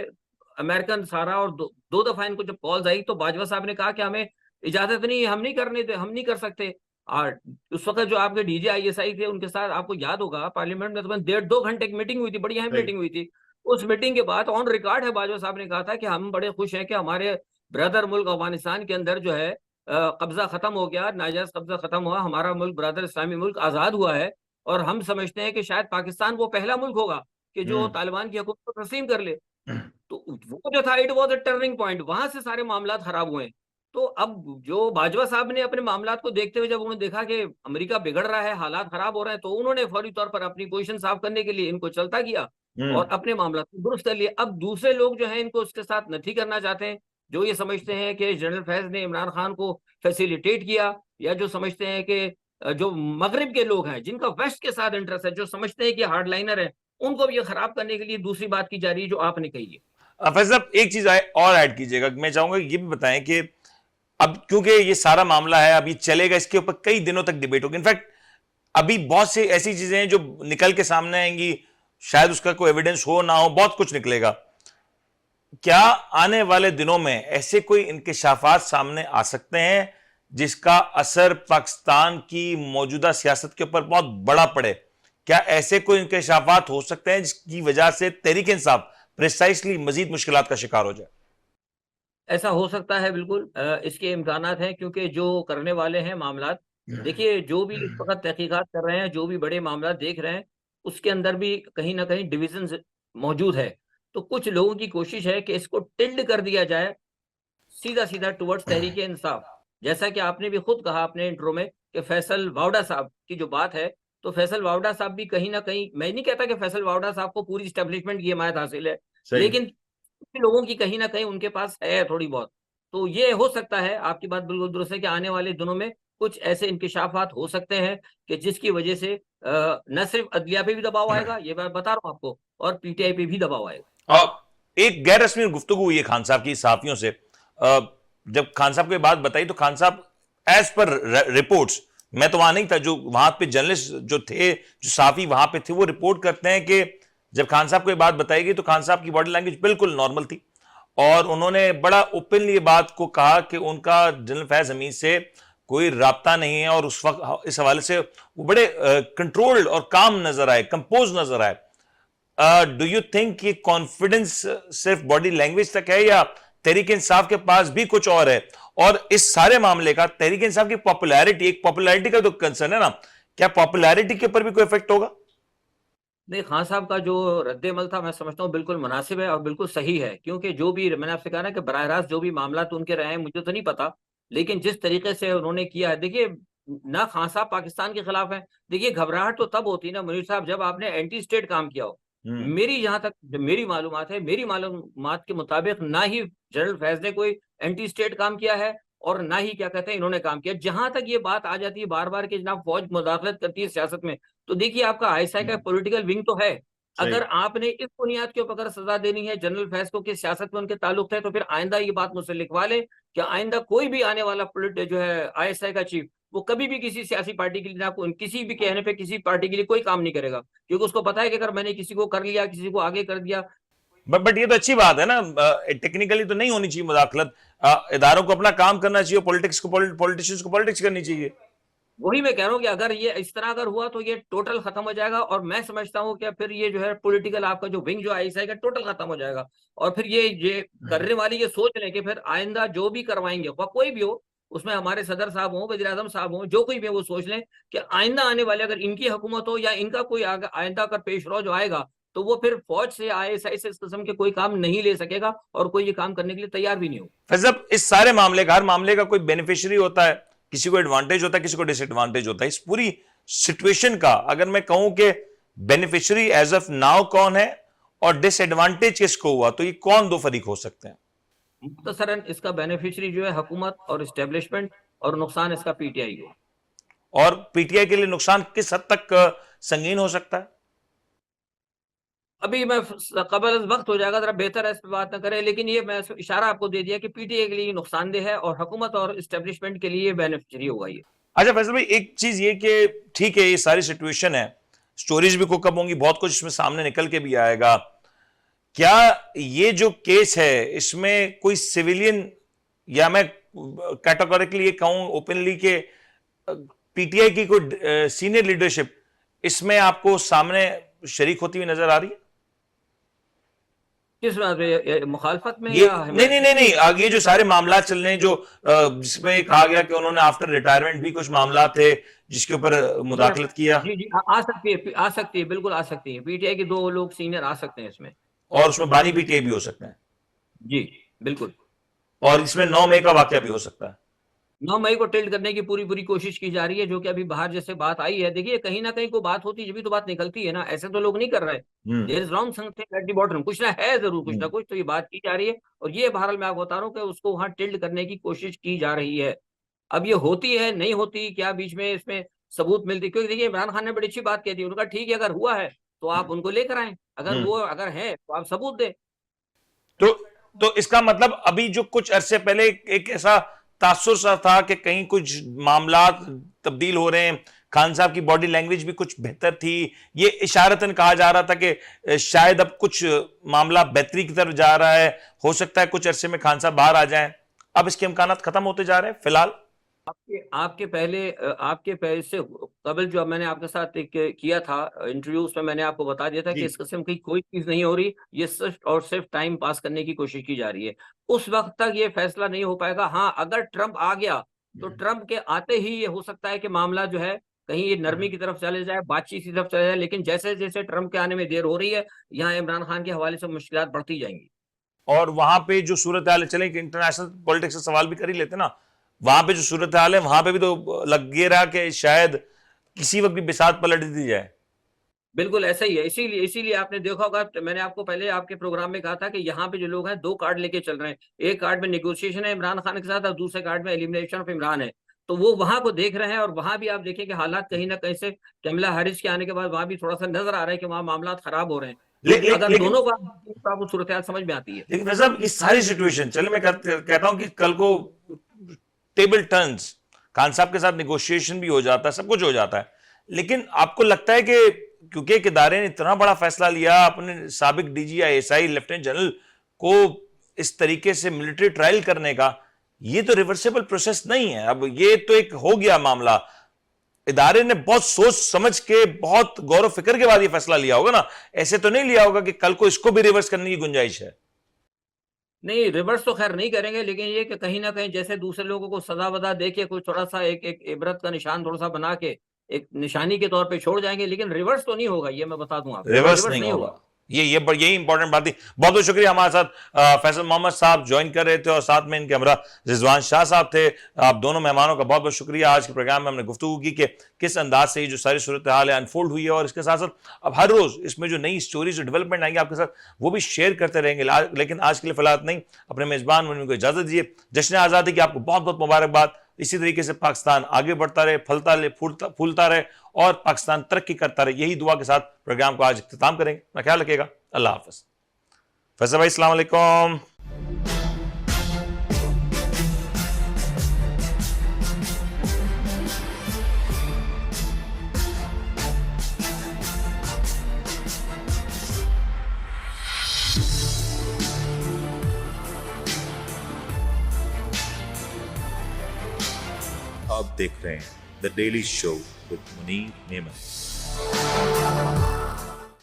E: अमेरिकन सारा, और दो दफा इनको जब कॉल्स आई, तो बाजवा साहब ने कहा कि हमें इजाजत नहीं है, हम नहीं करने दे, हम नहीं कर सकते। और उस वक्त जो आपके डीजीआईएसआई थे उनके साथ, आपको याद होगा पार्लियामेंट में तकरीबन 1.5-2 घंटे की मीटिंग हुई थी, बड़ी अहम मीटिंग हुई थी। उस मीटिंग के बाद ऑन रिकॉर्ड है, बाजवा साहब ने कहा था कि हम बड़े खुश हैं कि हमारे ब्रदर मुल्क अफगानिस्तान के अंदर जो है कब्जा खत्म हो गया, नाजायज कब्जा खत्म हुआ, हमारा मुल्क ब्रदर इस्लामी मुल्क आजाद हुआ है, और हम समझते हैं कि शायद पाकिस्तान वो पहला मुल्क होगा कि जो तालिबान की हुकूमत को तस्लीम कर ले। तो वो जो था, it was a turning point, वहां से सारे मामला खराब हुए। तो अब जो बाजवा साहब ने अपने मामलात को देखते हुए जब उन्होंने देखा कि अमेरिका बिगड़ रहा है, हालात खराब हो रहे हैं, तो उन्होंने फौरी तौर पर अपनी पोजीशन साफ करने के लिए इनको चलता किया और अपने मामला को दुरुस्त कर लिए। अब दूसरे लोग जो हैं इनको उसके साथ नहीं करना चाहते हैं, जो ये समझते हैं कि जनरल फैज ने इमरान खान को फैसिलिटेट किया, या जो समझते हैं कि जो मगरिब के लोग हैं जिनका वेस्ट के साथ इंटरेस्ट है, जो समझते हैं कि हार्ड लाइनर है, उनको भी ये खराब करने के लिए दूसरी बात की जा रही है जो आपने कही है।
B: फैज साहब एक चीज और ऐड कीजिएगा, मैं चाहूंगा ये भी बताएं कि अब क्योंकि ये सारा मामला है, अब ये चलेगा, इसके ऊपर कई दिनों तक डिबेट होगी। इनफैक्ट अभी बहुत सी ऐसी चीजें हैं जो निकल के सामने आएंगी, शायद उसका कोई एविडेंस हो ना हो, बहुत कुछ निकलेगा। क्या आने वाले दिनों में ऐसे कोई इंकशाफात सामने आ सकते हैं जिसका असर पाकिस्तान की मौजूदा सियासत के ऊपर बहुत बड़ा पड़े? क्या ऐसे कोई इंकशाफात हो सकते हैं जिसकी वजह से तहरीक इंसाफ प्रिसाइसली मजीद मुश्किलात का शिकार हो जाए?
E: ऐसा हो सकता है, बिल्कुल इसके इम्कानात हैं, क्योंकि जो करने वाले हैं मामलात, देखिए जो भी इस वक्त तहकीकात कर रहे हैं, जो भी बड़े मामला देख रहे हैं, उसके अंदर भी कहीं ना कहीं डिविजन मौजूद है। तो कुछ लोगों की कोशिश है कि इसको टिल्ड कर दिया जाए सीधा सीधा टुवर्ड्स तहरीक इंसाफ। जैसा कि आपने भी खुद कहा अपने इंट्रो में कि फैसल वावड़ा साहब की जो बात है, तो फैसल वावड़ा साहब भी कहीं ना कहीं, मैं नहीं कहता कि फैसल वावड़ा साहब को पूरी स्टैब्लिशमेंट की हिमायत हासिल है, लेकिन लोगों की कहीं ना कहीं उनके पास है थोड़ी बहुत। तो ये हो सकता है, आपकी बात बिल्कुल दुरुस्त है, कि आने वाले दिनों में कुछ ऐसे इंकशाफात हो सकते हैं कि जिसकी वजह से न सिर्फ अदलिया पे भी दबाव आएगा, ये मैं बता रहा हूँ आपको, और पीटीआई पे भी दबाव आएगा।
B: और एक गैर रस्मी गुफ्तगू हुई है खान साहब की सहाफियों से। जब खान साहब को ये बात बताई तो खान साहब एज पर रिपोर्ट्स, मैं तो वहां नहीं था, जो वहां पे जर्नलिस्ट जो थे, जो सहाफी वहां पे थे, वो रिपोर्ट करते हैं कि जब खान साहब को ये बात बताई गई तो खान साहब की बॉडी लैंग्वेज बिल्कुल नॉर्मल थी और उन्होंने बड़ा ओपनली ये बात को कहा कि उनका जनरल फैज हमीद से कोई राब्ता नहीं है, और उस वक्त इस हवाले से वो बड़े कंट्रोल्ड और काम नजर आए, कंपोज नजर आए। डू यू थिंक कि कॉन्फिडेंस सिर्फ बॉडी लैंग्वेज तक है या तहरीक इंसाफ के पास भी कुछ और है? और इस सारे मामले का तहरीक इंसाफ की पॉपुलैरिटी, एक पॉपुलैरिटी का तो कंसर्न है ना, क्या पॉपुलैरिटी के ऊपर भी कोई इफेक्ट होगा?
E: नहीं, खान साहब का जो रद्देमल था, मैं समझता हूँ बिल्कुल मुनासिब है और बिल्कुल सही है, क्योंकि जो भी मैंने आपसे कहा ना कि बराह रास्त जो भी मामला तो उनके रहे हैं, मुझे तो नहीं पता, लेकिन जिस तरीके से उन्होंने किया है, देखिए ना खान साहब पाकिस्तान के खिलाफ है। देखिए घबराहट तो तब होती है ना मुनीर साहब, जब आपने एंटी स्टेट काम किया हो। मेरी जहां तक मेरी मालूमात है, मेरी मालूमात के मुताबिक ना ही जनरल फैज ने कोई एंटी स्टेट काम किया है और ना ही क्या कहते हैं इन्होंने काम किया। जहां तक ये बात आ जाती है बार बार कि जनाब फौज मुदाखलत करती है सियासत में, तो देखिए आपका आईएसआई का पॉलिटिकल विंग तो है। अगर आपने इस बुनियाद के ऊपर सजा देनी है जनरल फैज को कि सियासत में उनके ताल्लुक है, तो फिर आइंदा ये बात मुझसे लिखवा ले कि आइंदा कोई भी आने वाला जो है आईएसआई का चीफ, वो कभी भी किसी सियासी पार्टी के लिए ना किसी भी कहने पे किसी पार्टी के लिए कोई काम नहीं करेगा, क्योंकि उसको पता है कि अगर मैंने किसी को कर लिया, किसी को आगे कर दिया।
B: बट ये तो अच्छी बात है ना, टेक्निकली तो नहीं होनी चाहिए मुदाखलत, इदारों को अपना काम करना चाहिए, पॉलिटिशियंस को पॉलिटिक्स करनी चाहिए।
E: वही मैं कह रहा हूँ कि अगर ये इस तरह अगर हुआ तो ये टोटल खत्म हो जाएगा, और मैं समझता हूँ कि फिर ये जो है पॉलिटिकल आपका जो विंग जो आईएसआई का टोटल खत्म हो जाएगा। और फिर ये करने वाली ये सोच लें कि फिर आइंदा जो भी करवाएंगे, कोई भी हो, उसमें हमारे सदर साहब हो, वज़ीर आज़म साहब हो, जो कोई भी वो सोच लें कि आइंदा आने वाले अगर इनकी हुकूमत हो या इनका कोई आइंदा अगर पेशरो जो आएगा, तो वो फिर फौज से आईएसआई से इस किस्म के कोई काम नहीं ले सकेगा और कोई ये काम करने के लिए तैयार भी नहीं हो।
B: फैज़ब, इस सारे मामले का, हर मामले का कोई बेनिफिशियरी होता है, किसी को एडवांटेज होता है, किसी को डिसएडवांटेज होता है। इस पूरी सिचुएशन का अगर मैं कहूं कि बेनिफिशियरी एज ऑफ नाउ कौन है और डिसएडवांटेज किसको हुआ, तो ये कौन दो फरीक हो सकते हैं?
E: मुख्तसरन इसका बेनिफिशियरी जो है हुकूमत और इस्टेब्लिशमेंट, और नुकसान इसका पीटीआई को।
B: और पीटीआई के लिए नुकसान किस हद तक संगीन हो सकता है?
E: अभी मैं कबल वक्त हो जाएगा, जरा बेहतर है इस पर बात न करें, लेकिन ये मैं इशारा आपको दे दिया कि पीटीआई के लिए नुकसानदेह है और हुकूमत और इस्टेब्लिशमेंट के लिए बेनिफिशियरी होगा ये।
B: अच्छा फैसल भाई, एक चीज ये कि ठीक है ये सारी सिचुएशन है, स्टोरीज भी कुकअप होंगी, बहुत कुछ इसमें सामने निकल के भी आएगा। क्या ये जो केस है इसमें कोई सिविलियन, या मैं कैटेगोरिकली ये कहूं ओपनली के पीटीआई की कोई सीनियर लीडरशिप इसमें आपको सामने शरीक होती हुई नजर आ रही है?
E: किस बात पे, मुखालफत में
B: ये
E: या
B: नहीं नहीं नहीं नहीं आगे ये जो सारे मामला चल रहे हैं जो जिसमें कहा गया कि उन्होंने आफ्टर रिटायरमेंट भी कुछ मामला थे जिसके ऊपर मुदाखलत किया,
E: जी जी, आ सकती है, आ सकती है, बिल्कुल आ सकती है। पीटीआई के 2 लोग सीनियर आ सकते हैं इसमें,
B: और उसमें बानी पीटीआई भी हो सकता है,
E: जी बिल्कुल।
B: और इसमें 9 मई का वाकया भी हो सकता है।
E: 9 मई को टिल्ट करने की पूरी कोशिश की जा रही है, जो कि अभी बाहर जैसे बात आई है। देखिए कहीं ना कहीं को बात होती है जब भी तो बात निकलती है ना, ऐसे तो लोग नहीं कर रहे। There is wrong something at the bottom, कुछ ना है जरूर, कुछ ना कुछ तो ये बात की जा रही है। और ये बहरहाल मैं आपको बता रहा हूँ कि उसको वहां टिल्ट करने की कोशिश की जा रही है। अब ये होती है नहीं होती, क्या बीच में इसमें सबूत मिलती? क्योंकि देखिए इमरान खान ने बड़ी अच्छी बात कही थी, उनका ठीक है अगर हुआ है तो आप उनको लेकर आए, अगर है तो आप सबूत दें।
B: तो इसका मतलब अभी जो कुछ अरसे पहले एक ऐसा तासुर सा था कि कहीं कुछ मामला तब्दील हो रहे हैं, खान साहब की बॉडी लैंग्वेज भी कुछ बेहतर थी, ये इशारतन कहा जा रहा था कि शायद अब कुछ मामला बेहतरी की तरफ जा रहा है, हो सकता है कुछ अरसे में खान साहब बाहर आ जाएं। अब इसके इम्कानात खत्म होते जा रहे हैं फिलहाल।
E: आपके पहले से कबल जो मैंने आपके साथ एक किया था इंटरव्यू, उसमें मैंने आपको बता दिया था कि इस किस्म की कोई चीज नहीं हो रही, ये सिर्फ और सिर्फ टाइम पास करने की कोशिश की जा रही है। उस वक्त तक ये फैसला नहीं हो पाएगा। हाँ, अगर ट्रंप आ गया तो ट्रंप के आते ही ये हो सकता है कि मामला जो है कहीं ये नरमी की तरफ चले जाए, बातचीत की तरफ चले जाए। लेकिन जैसे जैसे ट्रंप के आने में देर हो रही है, यहाँ इमरान खान के हवाले से मुश्किलात बढ़ती जाएंगी।
B: और वहां पे जो सूरत हाल चले, इंटरनेशनल पॉलिटिक्स से सवाल भी कर ही लेते ना, वहां पे जो सूरत हाल है वहां पे भी तो लग गया रहा कि शायद किसी वक्त भी बिसात पलट दी जाए।
E: बिल्कुल ऐसा ही है। इसीलिए आपने देखा होगा, मैंने आपको पहले आपके प्रोग्राम में कहा था कि यहाँ पे जो लोग हैं 2 कार्ड लेके चल रहे हैं। एक कार्ड में नेगोशिएशन है इमरान खान के साथ और दूसरे कार्ड में एलिमिनेशन ऑफ इमरान है। तो वो वहां को देख रहे हैं और वहां भी आप देखें कि हालात कहीं ना कहीं से कमला हैरिस के आने के बाद वहां भी थोड़ा सा नजर आ रहा है कि वहां मामला खराब हो रहे हैं। अगर दोनों का आपको सूरत हाल समझ में आती है।
B: लेकिन साहब इस सारी सिचुएशन, चलो मैं कहता हूं कि कल को टेबल टर्न्स, खान साहब के साथ नेगोशिएशन भी हो जाता है, सब कुछ हो जाता है, लेकिन आपको लगता है कि क्योंकि एक इदारे ने इतना बड़ा फैसला लिया, अपने साबिक DGI लेफ्टिनेंट जनरल को इस तरीके से मिलिट्री ट्रायल करने का, ये तो रिवर्सिबल प्रोसेस नहीं है। अब ये तो एक हो गया मामला, इदारे ने बहुत सोच समझ के बहुत गौर फिक्र के बाद ये फैसला लिया होगा ना, ऐसे तो नहीं लिया होगा कि कल को इसको भी रिवर्स करने की गुंजाइश है।
E: नहीं, रिवर्स तो खैर नहीं करेंगे, लेकिन ये कि कहीं ना कहीं जैसे दूसरे लोगों को सजा वदा दे के कुछ थोड़ा सा एक इबरत का निशान थोड़ा सा बना के एक निशानी के तौर पे छोड़ जाएंगे, लेकिन रिवर्स तो नहीं होगा, ये मैं बता दूं आपको।
B: रिवर्स नहीं होगा। यही इंपॉर्टेंट बात थी। बहुत बहुत शुक्रिया। हमारे साथ फैसल मोहम्मद साहब ज्वाइन कर रहे थे और साथ में इनके हमरा रिजवान शाह साहब थे। आप दोनों मेहमानों का बहुत बहुत शुक्रिया। आज के प्रोग्राम में हमने गुफ्तगू की कि किस अंदाज से ये जो सारी सूरत हाल है अनफोल्ड हुई है, और इसके साथ साथ अब हर रोज इसमें जो नई स्टोरीज डेवलपमेंट आएंगे आपके साथ वो भी शेयर करते रहेंगे। लेकिन आज के लिए फिलहाल नहीं, अपने मेजबान मुनीम को इजाजत दीजिए। जश्न आज़ादी की आपको बहुत बहुत मुबारकबाद। इसी तरीके से पाकिस्तान आगे बढ़ता रहे, फूलता रहे और पाकिस्तान तरक्की करता रहे, यही दुआ के साथ प्रोग्राम को आज इख्तिताम करेंगे। अपना ख्याल रखिएगा। अल्लाह हाफ़िज़। फैसल भाई अस्सलाम वालेकुम।
A: आप देख रहे हैं the daily show with Munir नेमत।